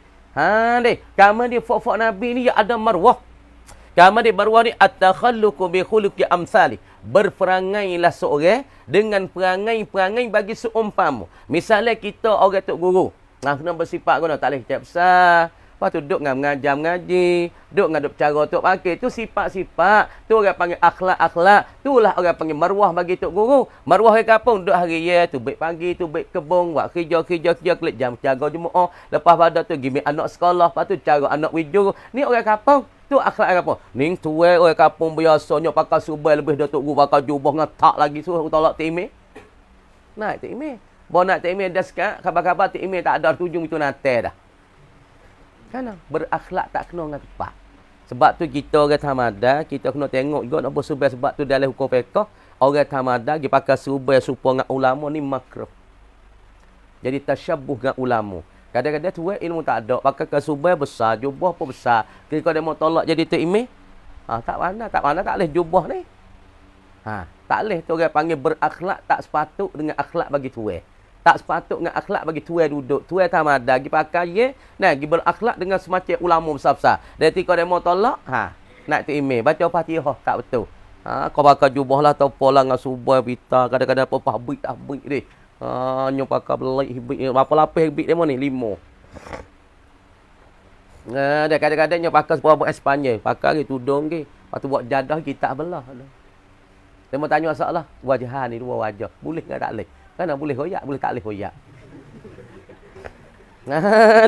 Deh. Kamu dia fok-fok Nabi ni yang ada maruah. Kamu dia maruah ni at-takhalluqu bi khuluqi amsali. Berperangailah seorang dengan perangai-perangai bagi seumpama. Misalnya kita orang tok guru. Kena bersifat guna tak boleh cakap besar. Lepas tu duduk mengajar mengaji, duduk ngaduk cara tok pakai. Tu sifat-sifat. Tu orang panggil akhlak-akhlak. Itulah orang panggil maruah bagi tok guru. Maruah ke kampung duduk hari ya, tu baik pagi, tu baik kebun, buat kerja kelik jam jaga jemaah. Lepas pada tu gimi anak sekolah, lepas tu cara anak wujud. Ni orang kampung. Tu akhlak orang kampung. Ning tuai orang kampung biasanya pakai subai lebih dah tok guru pakai jubah dengan tak lagi suruh tolak timik. Naik timik. Bawa nak timik dah sekarang, khabar-khabar timik tak ada tujuan itu nanti dah. Kan berakhlak tak kena dengan tepat. Sebab tu kita orang tamada, kita kena tengok juga nak bersubai sebab tu dalam hukum fiqh, orang tamada dia pakai subai serupa dengan ulama ni makruh. Jadi tasyabbuh dengan ulama. Kadang-kadang tu ilmu tak ada, pakai subai besar, jubah pun besar. Kalau dia mau tolak jadi imam, tak mana tak boleh jubah ni. Tak boleh tu orang panggil berakhlak tak sepatut dengan akhlak bagi tuai. Tak sepatut dengan akhlak bagi tuai duduk. Tuai tamada pergi pakai ye, nah pergi berakhlak dengan semacam ulama besar-besar. Dan ketika dia mau tolak, nak tu email, baca Fatihah tak betul. Kau pakai jubah lah atau pola dengan subai pita, kadang-kadang apa pabrik tak brik deh. Nyo pakai belik hibik, berapa lapis hibik demo ni? 5. Dia kadang-kadang nyo pakai sebuah Espanyol, pakai tudung ke. Lepas tu buat jadah kita belah. Dia mau tanya masalah, wajah ni dua wajah. Boleh ke tak boleh? Kan boleh hoyak, boleh tak boleh hoyak.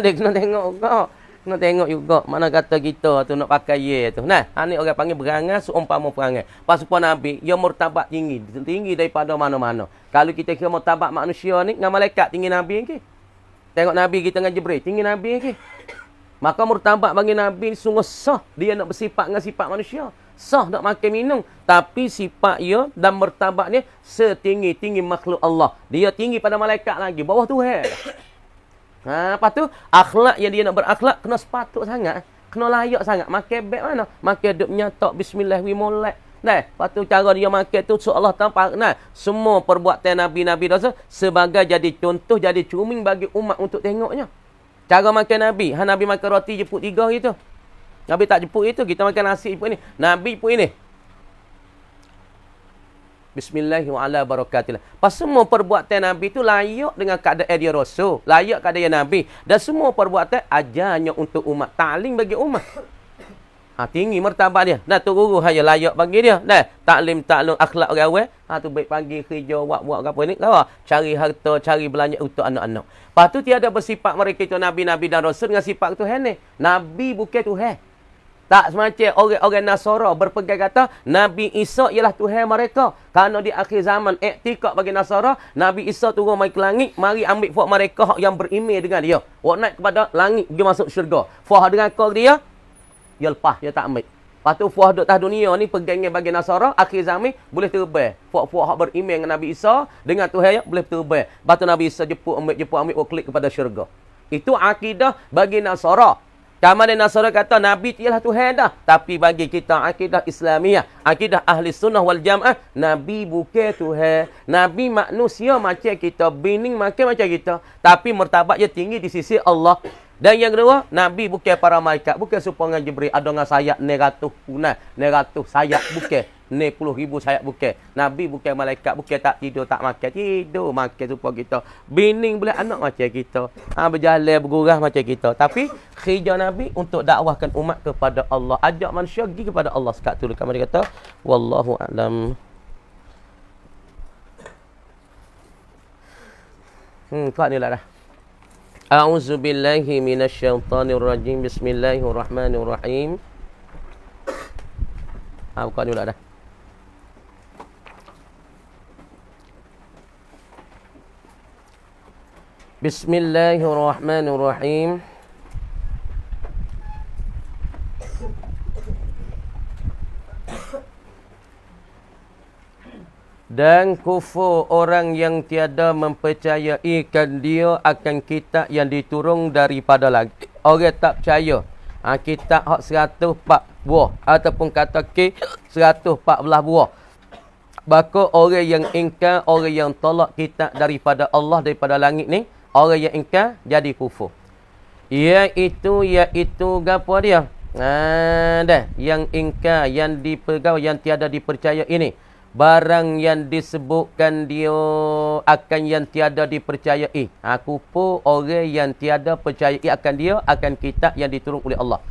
Dia kena tengok kau. Kena tengok juga mana kata kita tu nak pakai ye tu. Nah, ni orang panggil berangan seumpama perangai. Pas supaya Nabi, dia martabat tinggi, tinggi daripada mana-mana. Kalau kita kira martabat manusia ni dengan malaikat tinggi Nabi ke? Tengok Nabi kita dengan Jibril, tinggi Nabi ke? Maka martabat bagi Nabi sungguh sah dia nak bersifat dengan sifat manusia. Sah nak makan minum, tapi sifat dia dan martabat dia setinggi-tinggi makhluk Allah. Dia tinggi pada malaikat lagi, bawah Tuhan. Lepas tu akhlak yang dia nak berakhlak kena sepatut sangat, kena layak sangat. Makan baik mana? Makan duk nyatok bismillah wi molek. Nah, lepas tu cara dia makan tu seolah tampak semua perbuatan nabi-nabi dosa sebagai jadi contoh, jadi cermin bagi umat untuk tengoknya. Cara makan Nabi, Nabi makan roti jeput 3 gitu. Nabi tak jeput itu, kita makan nasi jeput ini. Nabi pun ini. Bismillahirrahmanirrahim. Pas semua perbuatan Nabi itu layak dengan keadaan dia Rasul. Layak keadaan Nabi. Dan semua perbuatan ajarnya untuk umat. Ta'lim bagi umat. Tinggi martabat dia. Nah, tu guru hanya layak bagi dia. Nah, taklim akhlak orang awal. Tu baik pagi kerja buat apa ni? Cari harta, cari belanja untuk anak-anak. Lepas tu tiada bersifat mereka itu nabi-nabi dan rasul dengan sifat Tuhan ni. Nabi bukan Tuhan. Tak semacam orang-orang Nasara berpegang kata Nabi Isa ialah Tuhan mereka. Kerana di akhir zaman iktikad bagi Nasara, Nabi Isa turun mai ke langit, mari ambil buat mereka yang beriman dengan dia. Wak naik kepada langit pergi masuk syurga. Fah dengan kau dia, dia lepas, dia tak ambil. Lepas tu fuah duk atas dunia ni pegangnya bagi Nasara, akhir zaman boleh terbang. Fuah hak beriman dengan Nabi Isa, dengan Tuhan boleh terbang. Lepas tu Nabi Isa jemput ambil klik kepada syurga. Itu akidah bagi Nasara. Kamu Nasara kata Nabi ialah Tuhan dah. Tapi bagi kita akidah Islamiah, akidah ahli sunnah wal jamaah, Nabi bukan Tuhan. Nabi manusia macam kita, bining macam kita. Tapi martabat dia tinggi di sisi Allah. Dan yang kedua, Nabi bukan para malaikat, bukan supaya Jibril ada dengan sayap 900 punai, 900 sayap bukan, 10,000 sayap bukan. Nabi bukan malaikat, bukan tak tidur, tak makan, tidur makan supaya kita. Bining boleh anak macam kita. Berjalan bergurau macam kita. Tapi kerja Nabi untuk dakwahkan umat kepada Allah, ajak manusia pergi kepada Allah sekat tu. Kami kata wallahu a'lam. Kuat ni lah dah. A'udzu billahi minasyaitonir rajim. Bismillahirrahmanirrahim. Buka dulu dah. Bismillahirrahmanirrahim. Dan kufur orang yang tiada mempercayaikan dia akan kitab yang diturun daripada langit. Orang tak percaya kitab hak 104 buah ataupun kata ke 114 buah. Maka orang yang ingkar, orang yang tolak kitab daripada Allah, daripada langit ni, orang yang ingkar jadi kufur. Iaitu gapo dia? Dah, yang ingkar, yang dipegau, yang tiada dipercaya ini. Barang yang disebutkan dia akan yang tiada dipercayai. Kufur orang yang tiada percayai akan dia, akan kitab yang diturun oleh Allah.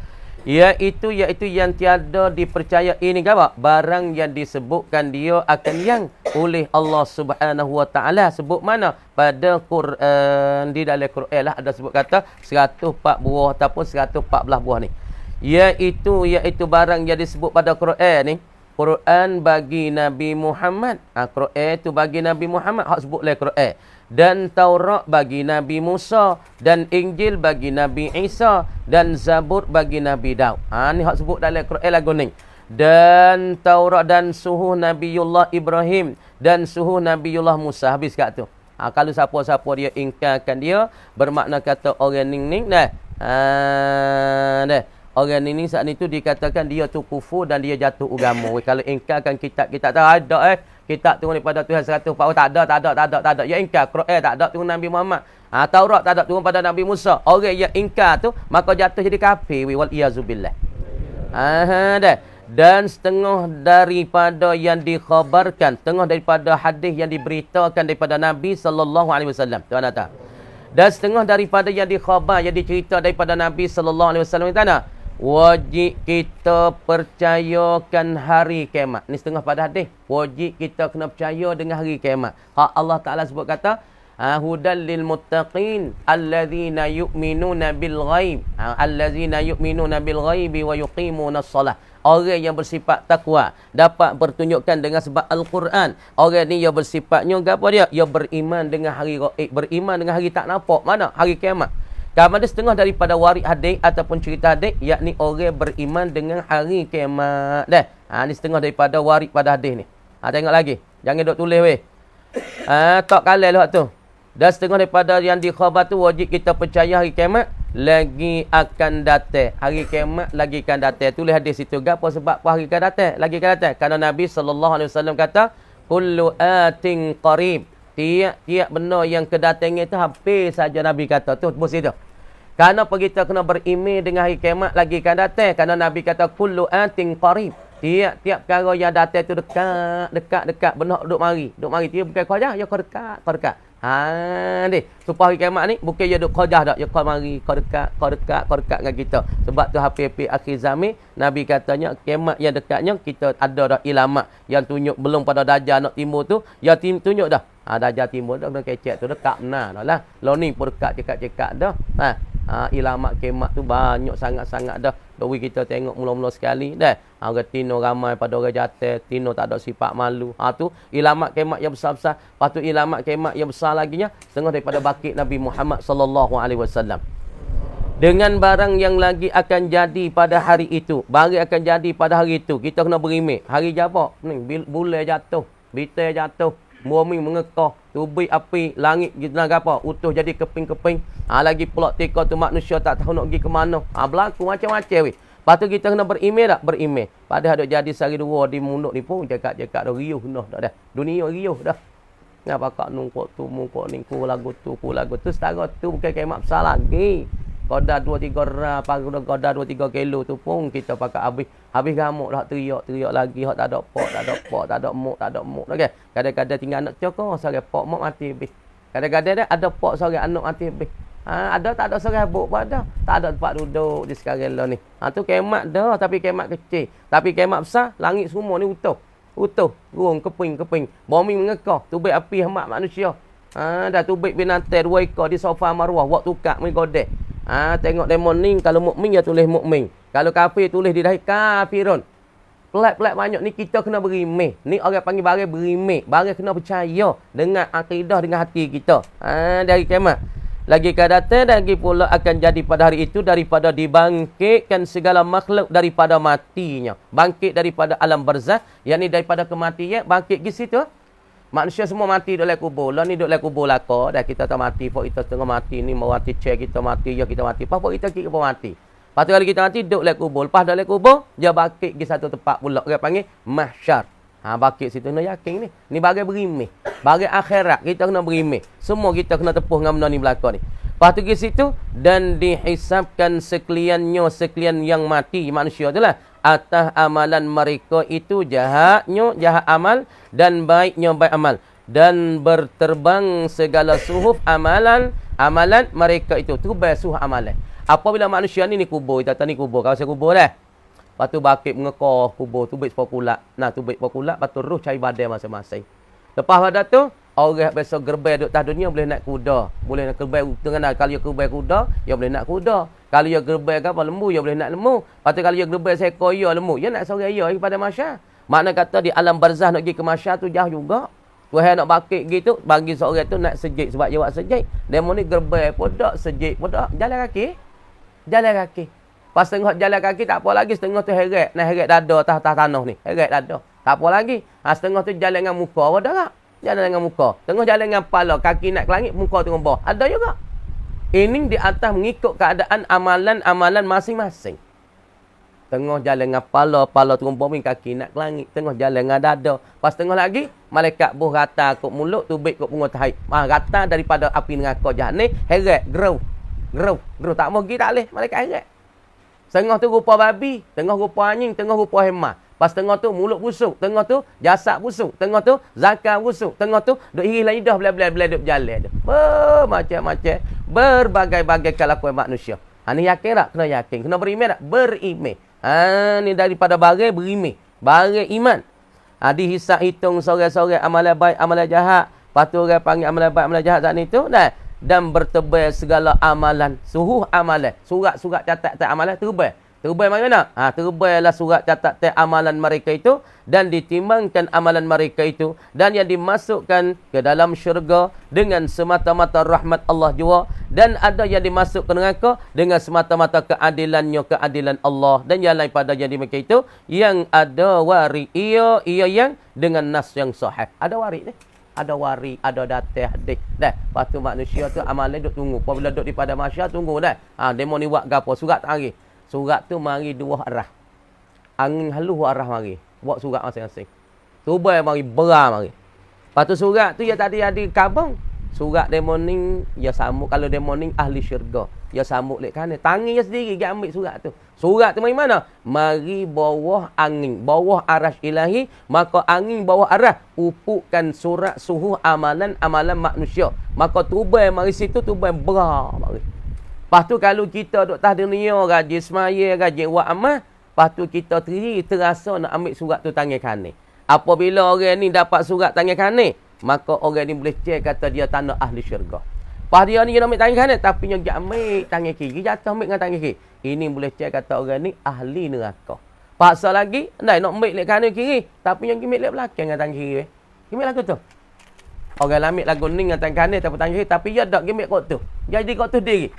Iaitu yang tiada dipercayai ni apa? Barang yang disebutkan dia akan yang oleh Allah Subhanahu Wa Taala. Sebut mana? Pada Quran. Di dalam Quran lah ada sebut kata 104 buah ataupun 114 buah ni. Iaitu barang yang disebut pada Quran ni. Quran bagi Nabi Muhammad. Quran tu bagi Nabi Muhammad. Hak sebut oleh Quran. Dan Taurat bagi Nabi Musa. Dan Injil bagi Nabi Isa. Dan Zabur bagi Nabi Daud. Ni hak sebut dalam Quran lagu ni. Dan Taurat dan suhu Nabiullah Ibrahim. Dan suhu Nabiullah Musa. Habis kat tu. Kalau siapa-siapa dia ingkarkan dia. Bermakna kata orang ning-ning dah. Dah. Orang ini saat itu dikatakan dia tu kufur dan dia jatuh agama. Kalau ingkarkan kitab tak ada kitab turun daripada Tuhan 140 tak ada. Ya ingkar Quran tak ada turun Nabi Muhammad. Taurat tak ada turun pada Nabi Musa. Orang yang ingkar tu maka jatuh jadi kafir wal iazubillah. Dah. Dan setengah daripada yang dikhabarkan, setengah daripada hadis yang diberitakan daripada Nabi sallallahu alaihi wasallam. Tuan kata. Dan setengah daripada yang dikhabar, yang dicerita daripada Nabi sallallahu alaihi wasallam itu ana wajib kita percayakan hari kiamat. Ni setengah pada hadis. Wajib kita kena percaya dengan hari kiamat. Hak Allah Taala sebut kata hudal lil muttaqin allazina yu'minuna bil ghaib. Allazina yu'minuna bil ghaibi wa yuqimuna shalah. Orang yang bersifat takwa dapat bertunjukkan dengan sebab Al-Quran. Orang ni yang bersifatnya apa dia? Dia beriman dengan hari gaib, beriman dengan hari tak nampak. Mana? Hari kiamat. Kalau ada setengah daripada waris hadis ataupun cerita hadis, yakni orang beriman dengan hari kiamat. Dah. Ni setengah daripada waris pada hadis ni. Tengok lagi. Jangan duk tulis weh. Tak kalah lah tu. Dan setengah daripada yang dikhabar tu wajib kita percaya hari kiamat lagi akan datang. Hari kiamat lagi akan datang. Tulis hadis situ. Gapo sebab apa hari akan datang? Lagi akan datang. Kerana Nabi sallallahu alaihi wasallam kata, kullu atin qarib. Tiap benda yang kedatangan itu hampir saja Nabi kata. Tu bos itu. Kerana kita kena beriman dengan hari kiamat lagi akan datang. Kerana Nabi kata kullu atin qarib. Tiap perkara yang datang tu dekat. Benar duduk mari. Duduk mari. Dia bukan kau dah. Ya kau dekat. Ni. Supaya hari kiamat ni bukan dia duduk khajah dak. Ya kau mari. Kau dekat dengan kita. Sebab tu hampir-hampir akhir zaman. Nabi katanya kiamat yang dekatnya kita ada dah ilamat. Yang tunjuk belum pada Dajjal nak timbul tu. Ya tunjuk dah. Dajjal timbul dah. Kena kecek tu dekat benar dah lah. Lo ni pun dekat cekak dah. Ilamat kiamat tu banyak sangat-sangat dah. Doi kita tengok mula-mula sekali dah. Orang tino ramai pada orang jatuh, tino tak ada sifat malu. Tu ilamat kiamat yang besar-besar. Lepas tu ilamat kiamat yang besar laginya setengah daripada bakit Nabi Muhammad sallallahu alaihi wasallam. Dengan barang yang lagi akan jadi pada hari itu. Barang akan jadi pada hari itu. Kita kena berimik. Hari apa? Ni bulan jatuh, bintang jatuh, bumi mengekah, tubik api, langit kita apa? Utuh jadi keping-keping. Lagi pula tika tu manusia tak tahu nak pergi ke mana. Berlaku macam-macam weh. Lepas tu kita kena berimeh tak? Berimeh. Padahal ada jadi sehari dua di mulut ni pun cakap-cakap dah riuh dah. Dunia riuh dah. Ngapa kak nungkuk tu, mungkuk ni, ku lagu tu. Setara tu bukan kiamat besar lagi. Koda 2-3 ram, koda 2-3 kilo tu pun kita pakai habis. Habis gamuk dah teriak lagi. Hak tak ada pok, tak ada muk. Okay? Kadang-kadang tinggal anak cokor, sore pok mak mati habis. Kadang-kadang ada pok sore anak mati habis. Ada tak ada sore habuk pun ada. Tak ada tempat duduk di sekarang lah ni. Tu kemat dah, tapi kemat kecil. Tapi kemat besar, langit semua ni utuh. Gurung, keping. Bumi mengekah, tubik api hemat manusia. Dah tubik binatang 2 ekor di sofa marwah, buat tukak menggodek. Tengok demon ni, kalau mukmin ya tulis mukmin. Kalau kafir tulis di dahi kafirun. Pelat-pelat banyak ni kita kena berimeh. Ni orang panggil barang berimeh. Barang kena percaya dengan akidah, dengan hati kita. Dari kiamat. lagi akan datang, dan lagi pula akan jadi pada hari itu daripada dibangkitkan segala makhluk daripada matinya. Bangkit daripada alam barzah, yakni daripada kematian, bangkit di situ. Manusia semua mati dalam kubur. Lah ni duduk dalam kubur laka, dah kita tak mati, pok kita setengah mati ni, mau mati cek kita mati, ya kita mati. Pok kita pun mati. Lepas tu kali kita mati, duduk dalam kubur. Lepas dalam kubur, dia bangkit di satu tempat pula. Dia panggil mahsyar. Bangkit situ, kena yakin ni. Ni bagai berimeh. Bagai akhirat, kita kena berimeh. Semua kita kena tepuh dengan benda ni belakang ni. Lepas tu ke situ, dan dihisapkan sekalian yang mati manusia tu lah. Atas amalan mereka itu jahatnya, jahat amal. Dan baiknya, baik amal. Dan berterbang segala suhuf amalan mereka itu. Terbang suhuf amalan. Apabila manusia ni kubur, kita kata ni kubur. Kawasan kubur dah. Lepas tu bakit mengekoh kubur, tubik sepuluh kulak. Nah, tubik sepuluh kulak, lepas tu roh cari badai masing-masing. Lepas pada tu, orang biasa gerbai duduk atas dunia boleh naik kuda. Boleh nak gerbai tengah. Kalau dia gerbai kuda, dia boleh naik kuda. Kalau dia gerbai apa lembu, dia boleh naik lembu. Lepas tu kalau dia gerbai seekor ya lembu, dia nak seorang ya pada masyarakat. Makna kata di alam barzah nak pergi ke masyarakat tu jauh juga. Tuhan nak bakit gitu, bagi seorang tu nak sejik sebab dia buat sejik. Demo ni gerbai pun tak, sejik pun tak. Jalan kaki. Pas tengok jalan kaki tak apa lagi, setengah tu heret. Nak heret dada atas tanah ni. Heret dada. Tak apa lagi. Setengah tu jalan dengan muka. Apa dah tak? Jalan dengan muka. Tengah jalan dengan kepala. Kaki nak ke langit, muka tengah bawah. Ada juga. Ini di atas mengikut keadaan amalan masing-masing. Tengah jalan dengan kepala tengah bawah, kaki nak ke langit. Tengah jalan dengan dada. Pas tengah lagi, malaikat buh rata kot mulut, tubik kot bunga tahid. Rata daripada api neraka jahat ni. Heret. Geruh. Tak mau pergi tak boleh. Malaikat heret. Tengah tu rupa babi, tengah rupa anjing, tengah rupa hemah. Pas tengah tu mulut busuk, tengah tu jasad busuk, tengah tu zakar busuk, tengah tu duk iri lidah belah-belah duk berjalan tu. Macam-macam berbagai-bagai kelakuan manusia. Ni yakin tak? Kena yakin. Kena beriman tak? Beriman. Ni daripada bagai beriman. Bagai iman. Dihisap hitung sore-sore amalan baik, amalan jahat. Lepas tu orang panggil amalan baik, amalan jahat saat ni tu. Dan bertebal segala amalan. Suruh amalan. Surat-surat catat amalan terbal. Terbal mana? Terballah surat catat amalan mereka itu. Dan ditimbangkan amalan mereka itu. Dan yang dimasukkan ke dalam syurga dengan semata-mata rahmat Allah jua. Dan ada yang dimasuk ke neraka dengan semata-mata keadilan Allah. Dan yang lain pada yang demikian itu. Yang ada wari. Ia yang dengan nas yang sahih. Ada wari ni. Ada wari, ada datah hadis. Dah, lepas tu manusia tu amalan duk tunggu. Apabila duk di pada masyarakat tunggu dah. Demo ni buat gapo? Surat tak mari. Surat tu mari dua arah. Angin halus arah mari. Buat surat masing-masing. Tubai mari, berah mari. Lepas tu surat tu ya tadi ada kabang. Surat demo ni ya sambut, kalau demo ni ahli syurga. Ya sambut lek kanan. Tangan dia sendiri dia ambil surat tu. Surat tu mari mana? Mari bawah angin, bawah arash ilahi, maka angin bawah arah upukkan surat suhu amalan manusia. Maka tubai mari situ, tubai berah mari. Lepas tu kalau kita duk atas dunia rajin semaya, rajin buat amal, lepas tu kita terasa nak ambil surat tu tangan kanan. Apabila orang ni dapat surat tangan kanan, maka orang ni boleh cek kata dia tanda ahli syurga. Pas dia ni dia ambil tangan kanan, tapi dia ambil tangan kiri, jatuh ambil dengan tangan kiri. Ini boleh cek kata orang ni ahli neraka. Paksa lagi, nak ambil lek kanan kiri, tapi yang ambil lek belakang dengan tangan kiri. Ambil lagu tu. Orang ambil lagu ni dengan tangan kanan tapi tangan kiri, tapi dia tak ambil kot tu. Jadi kot tu diri.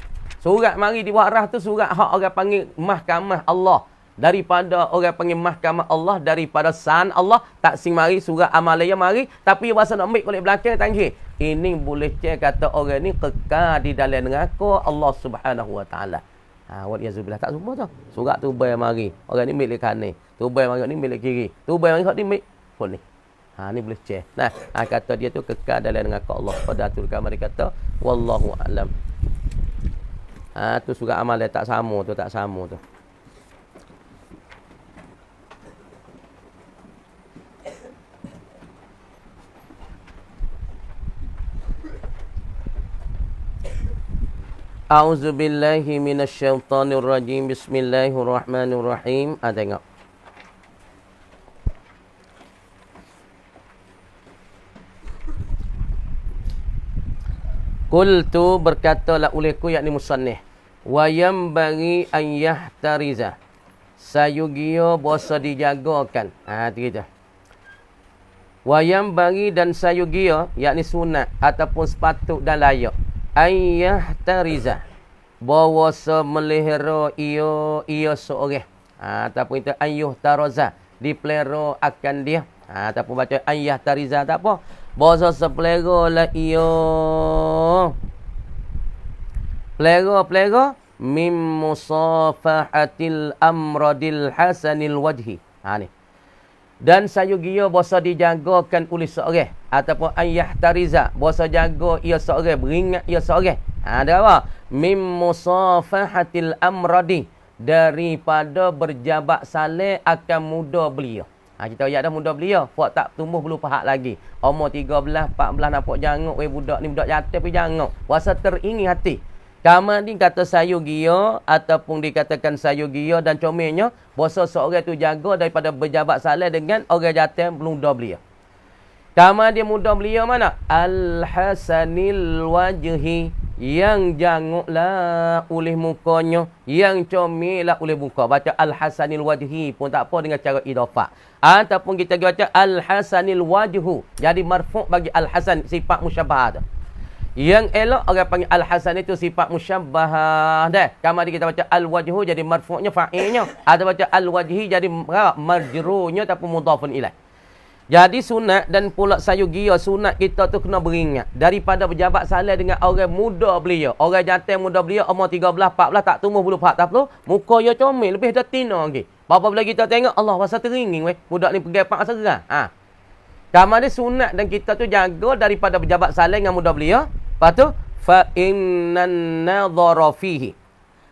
Surat mari di bawah arah tu surat hak orang panggil mahkamah Allah. Daripada orang panggil mahkamah Allah, daripada san Allah, tak sing mari surat amalaya mari, tapi bahasa nak ambil oleh belakang tangan kiri. Ini boleh cek kata orang ni kekal di dalam neraka Allah Subhanahu Wa Taala. Waliyazubillah, tak semua tu. Surat tu bayar mari. Orang ni milik kanan. Tu bayar mari ni milik kiri. Tu bayar mari hak ni milik pun ni. Ni boleh cek. Nah, kata dia tu kekal dalam neraka Allah. Pada atul kamari kata wallahu alam. Tu surat amal dia tak sama tu, tak sama tu. A'udzubillahi minasyaitonirrajim. Bismillahirrahmanirrahim. Tengok. Qultu berkatalah olehku yakni musannif. Wa yambaghi an yahtariza. Sayugiyo bosa dijagakan. Gitu. Wa yambaghi dan sayugiyo yakni sunat ataupun sepatut dan layak. ayyahtariza bahawa melihara ia seorang. Ataupun itu ayyuhtaraza dipelihara akan dia. Ataupun baca ayyahtariza tak apa. Bahawa sepelihara lah ia. Pelihara mim musafahatil amradil hasanil wajhi. Ni. Dan sayugia bahasa dijagakan oleh seorang ataupun ayyahtariza bahasa jaga ia seorang, beringat ia seorang. Ada apa? Mim musafahatil amradi, daripada berjabat saleh akan muda belia. Kita ayat dah muda belia, puak tak tumbuh belum pahat lagi. Umur 13, 14 nampak janguk, budak ni budak jatuh pergi janguk. Puasa teringin hati. Kamu ni kata sayugia ataupun dikatakan sayugia dan comelnya bahasa seorang tu jaga daripada berjabat saleh dengan orang jatuh muda belia. Kamu dia muda belia mana? Al-hasanil wajhi, yang janguklah oleh mukanya, yang comellah oleh muka. Baca al-hasanil wajhi pun tak apa dengan cara idafah. Ataupun kita baca al-hasanil wajhu. Jadi marfu' bagi al-hasan, sifat musyabbah tu. Yang elok orang panggil al-hasan itu sifat musyabbah dah. Kamari kita baca al-wajhu jadi marfu'nya fa'ilnya. Ada baca al-wajhi jadi majru'nya ataupun mudhafun ilaih. Jadi sunat dan pula sayugia sunat kita tu kena beringat daripada berjabat saleh dengan orang muda belia. Orang jantan muda belia umur 13, 14 tak tumbuh bulu pahat tak perlu. Muka dia comel lebih dah tina lagi. Bapa bila kita tengok Allah rasa teringin weh. Budak ni pergi pak serang. Kamar dia sunat dan kita tu jaga daripada berjabat saleh dengan muda belia. Lepas tu fa innan nadhara fihi,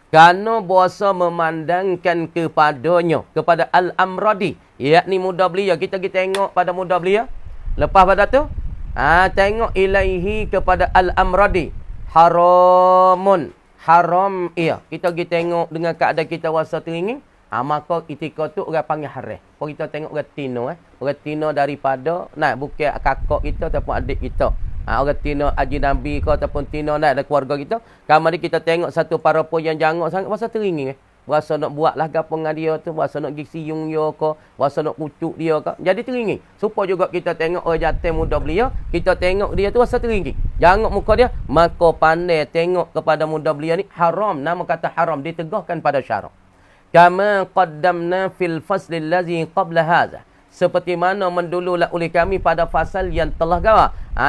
kerana bahasa memandangkan kepadanya, kepada al-amradi, yakni muda belia. Kita tengok pada muda belia. Lepas pada tu tengok ilaihi kepada al-amradi, haramun, haram ia. Kita tengok dengan keadaan kita rasa teringin, maka ketika tu orang panggil haram. Kalau kita tengok orang tino orang tino daripada bukan kakak kita ataupun adik kita. Orang tino haji Nabi ke ataupun tino dari keluarga kita. Kamari kita tengok satu parapo yang jangok sangat, rasa teringin Rasa nak buat lah gapo dengan dia tu, rasa nak pergi siung dia ke, rasa nak kucuk dia ke. Jadi teringin. Supaya juga kita tengok orang jantan muda belia, kita tengok dia tu rasa teringin. Jangok muka dia, maka pandai tengok kepada muda belia ni haram. Nama kata haram ditegahkan pada syarak. Kama qaddamna fil fasli allazi qabla hadha, seperti mana mendululah oleh kami pada fasal yang telah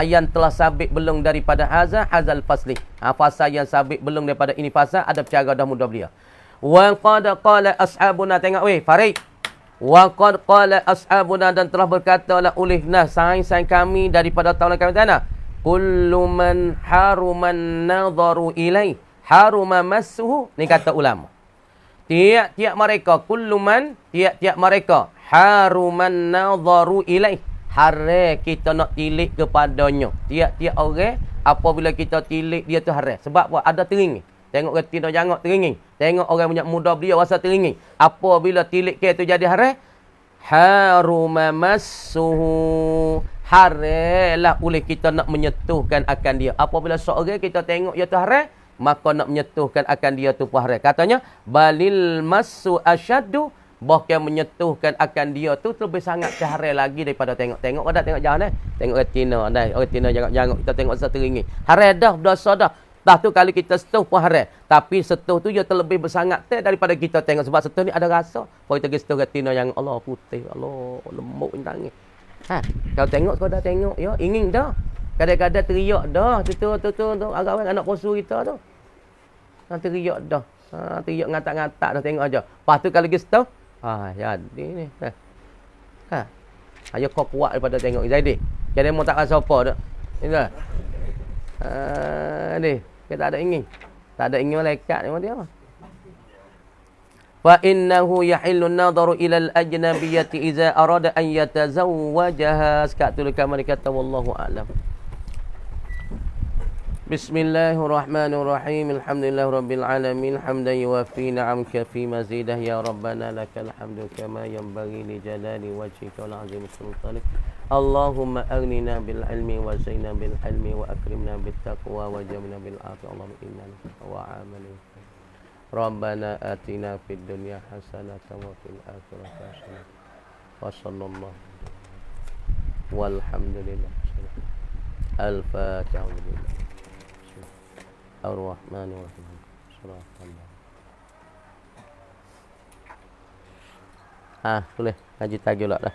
yang telah sabit belum daripada hazal fasli. Fasal yang sabit belum daripada ini fasal ada cara dah muda belia. Wa qad qala ashabuna, tengok Farid. Wa qad qala ashabuna, dan telah berkatalah oleh saing-saing kami daripada tahunan kami tanah. Kullu man haruman nadharu ilai haruma massuhu, ni kata ulama. Tiap-tiap mereka, kulluman, tiap-tiap mereka, haruman nadharu ilaih, haram kita nak tilik kepadanya. Tiap-tiap orang, apabila kita tilik dia tu haram. Sebab apa? Ada teringin. Tengok orang tino jangok teringin. Tengok orang banyak muda belia rasa teringin. Apabila tilik ke tu jadi haram, haruma massuhu, haramlah oleh kita nak menyentuhkan akan dia. Apabila seorang kita tengok dia tu haram, maka nak menyentuhkan akan dia tu haram. Katanya balil massu asyaddu, bahkan menyentuhkan akan dia tu lebih sangat haram lagi daripada tengok pada tengok jalan tengok retina orang tina jangan kita tengok rasa teringin. Haram dah, dosa dah. Dah tu kali kita setuh pun haram. Tapi setuh tu dia terlebih bersangat daripada kita tengok, sebab setuh ni ada rasa. Kalau kita setuh retina yang Allah putih, Allah lembut ni tangan. Kau tengok kau dah tengok ya, ingin dah. Kadang-kadang teriak dah, tu agak orang anak posu kita tu. Teriak dah. Teriak ngatak-ngatak dah, tengok aja. Lepas tu kalau kita jadi ni. Ayo kau kuat daripada tengok Zaidi. Jadi mau tak rasa apa dah. Ni dah. Ni, kita tak ada ingin. Tak ada ingin malaikat ni dia. Fa innahu yahillu an-nadharu ila al-ajnabiyyati idza arada an yatazawwajaha. Sekat tu kamar kata wallahu a'lam. Bismillahirrahmanirrahim. Alhamdulillahirabbil alamin, hamdan yuwaffi ni'amaka fi mazidah ya rabbana lakal hamdu kama yanbaghi li jalali wajhika wal 'azimi sultanik. Allahumma aghnina bil ilmi wa zaina bil hilmi wa akrimna bit taqwa wa jamna bil afiyah. Allahumma inna wa amali. Rabbana atina fid dunya hasanatan wa fil akhirati hasanatan. Wa sallallahu walhamdulillah. Al-Fatihah. Ar-Rahmanir-Rahim. Surah Al-Baqarah. Ha, boleh. Ngaji tagih pula dah.